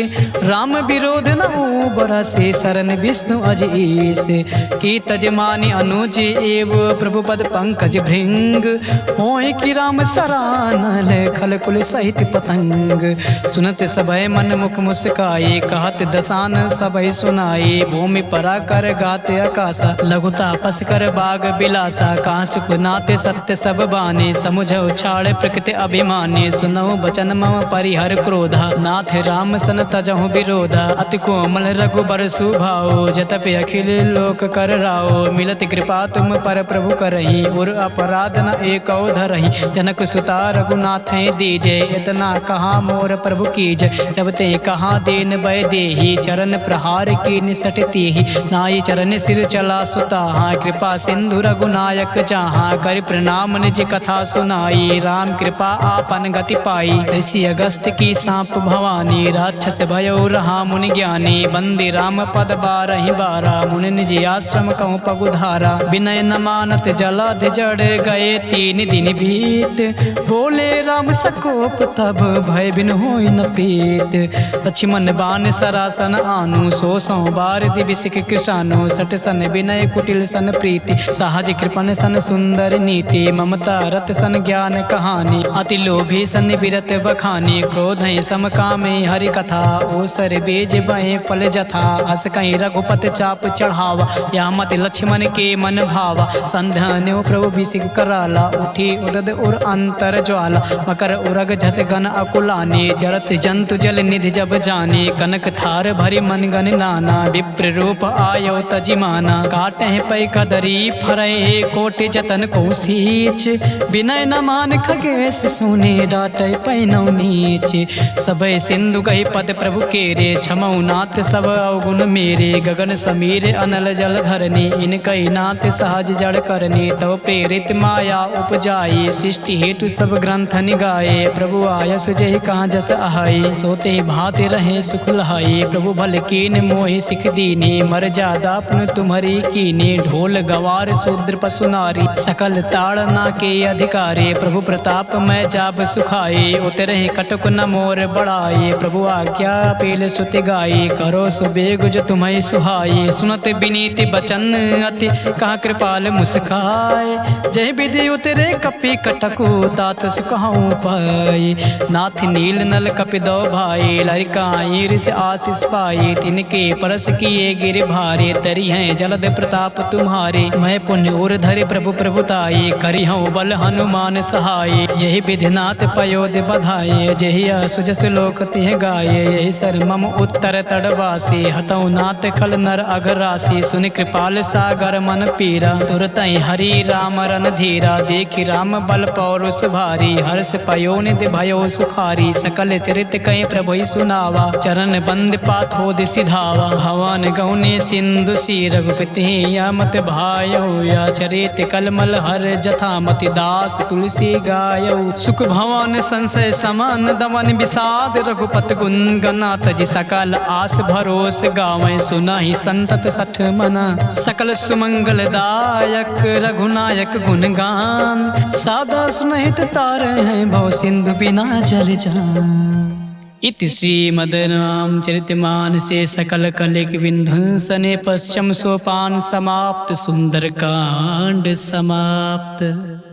राम विरोध न बरसे, शरण विष्णु अज ईस। की तजमानी अनुज एव, प्रभु पद पंकज भृंग। होय कि राम सरानल, खल कुल सहित पतंग। सुनत सभय मन मुख मुस्काई, कहत दसान सभय सुनाई। भूमि परा कर गाते आकाशा, लघु तापस कर बाग बिलासा। कहाँ सुख नाते सत्य सब बानी, समुझो छाड़ प्रकृति अभिमानी। सुनऊ बचन मम परिहर क्रोधा, नाथ राम सन तजहु विरोधा। अति कोमल रघुबर सुभाओ, जतपि अखिल लोक कर राओ। मिलत कृपा तुम पर प्रभु करही, उर अपराध न एको धरही। जनक सुता रघुनाथ दीजे, इतना कहाँ मोर प्रभु कीज। जब ते कहाँ दीन भय देहि, चरण प्रहार की निसटती ही। नाई चरण सिर चला सुताहा, कृपा सिंधु रघुनायक जहाँ। कर प्रणाम निज कथा सुनाई, राम कृपा आपन गति पाई। ऋषि अगस्त की सांप भवानी, राक्षस भयो रहा मुनि ज्ञानी। बंदी राम पद 12 बारा, मुनि निज आश्रम कहूँ पगुधारा। विनय न मानत जलधि जड़ गए, 3 दिन बीत। बोले राम सकोप तब, भय बिन होई न प्रीत। लक्ष्मण बाण सरासन आनु, 100 बार दिव्य सिख कृषानु। 60 सन विनय कुटिल सन प्रीति, सहज कृपन सन सुंदर नीति। ममता रत सन ज्ञान कहानी, अति लोभी सन विरत बखानी। क्रोध सम कामे हरि कथा, ओसर बीज बहे फल जथा। अस कहीं रघुपत चाप चढ़ावा, या मत लक्ष्मण के मन भावा। संध्यान्यो प्रभु बिसिक कराला, उठी उदद उर अंतर ज्वाला। मकर उरग झस गन अकुलानी, जरत जंतु जल निधि जब जानी। कनक थार भरी मन गन नाना, विप्र रूप आयो तजिमाना। काटे पै कदरी फरय, कोटि जतन को सींच। विनय न मान खगेश सुने, डाटे पैनौ नीच। सबय सिंधु कही पद प्रभु केरे, क्षमौ नाथ सब अवगुण मेरे। गगन समीर अनल जल धरनी, इनकई नाथ सहज जड़ करनी। तव प्रेरित माया उपजाई, सृष्टि हेतु सब ग्रंथ निगाए। प्रभु आयस जहि कहाँ जस आहाई, सोते भांति रहे सुख लहाई। प्रभु भल कीन मोहि सिख दीनी, मर जादा पुन तुम्हारी कीनी। ढोल गवार शूद्र पशु नारी, सकल ताड़ना के अधिकारी। प्रभु प्रताप मैं जाब सुखाए, उतरे कटुक न मोर बढ़ाए। प्रभु आज्ञा पील सुति गाई, करो सुबेग जो तुम्हें सुहाए। सुनत विनीत बचन अति कहा कृपाल मुस्काए। जय विधि उतरे कपि कटकु तात सुकहु पाए। नाथ नील नल कपि दो भाई लरिकाई ऋषि आशीष पाए। तिनके परस किए गिर भारे तरी हैं जलद प्रताप तुम्हारे। मैं पुण्य उर धरि प्रभु प्रभुताई करी हूँ बल हनुमान सहाय। यही विधिनाथ पयोध बधाये जहि सुजस लोक तिह गाये। यही सर मम उत्तर तड़वासी हतौ नाथ खल नर अघरासी। सुनि कृपाल सागर मन पीरा तुरतहि हरि राम रन धीरा। देखि राम बल पौरुष भारी हर्ष पयो निधि भयो सुखारी। सकल चरित कई प्रभु सुनावा चरण बंद पाथोद सिधावा। हवन गौने सिंधु सी रघुपति मत भायो। या चरित कलमल हर जथामति दास तुलसी गायो। सुख भवन संशय समान दमन विषाद रघुपत गुण गनाथ जी। सकल आस भरोस गावें सुनाहि संतत सठ मना। सकल सुमंगल दायक रघुनायक गुणगान। सादा सुनहित तारे हैं भव सिंधु बिना जल जान। इति श्रीमद्रामचरितमानसे सकल कलिक विध्वंसने पश्चिम सोपान समाप्त। सुंदरकांड समाप्त।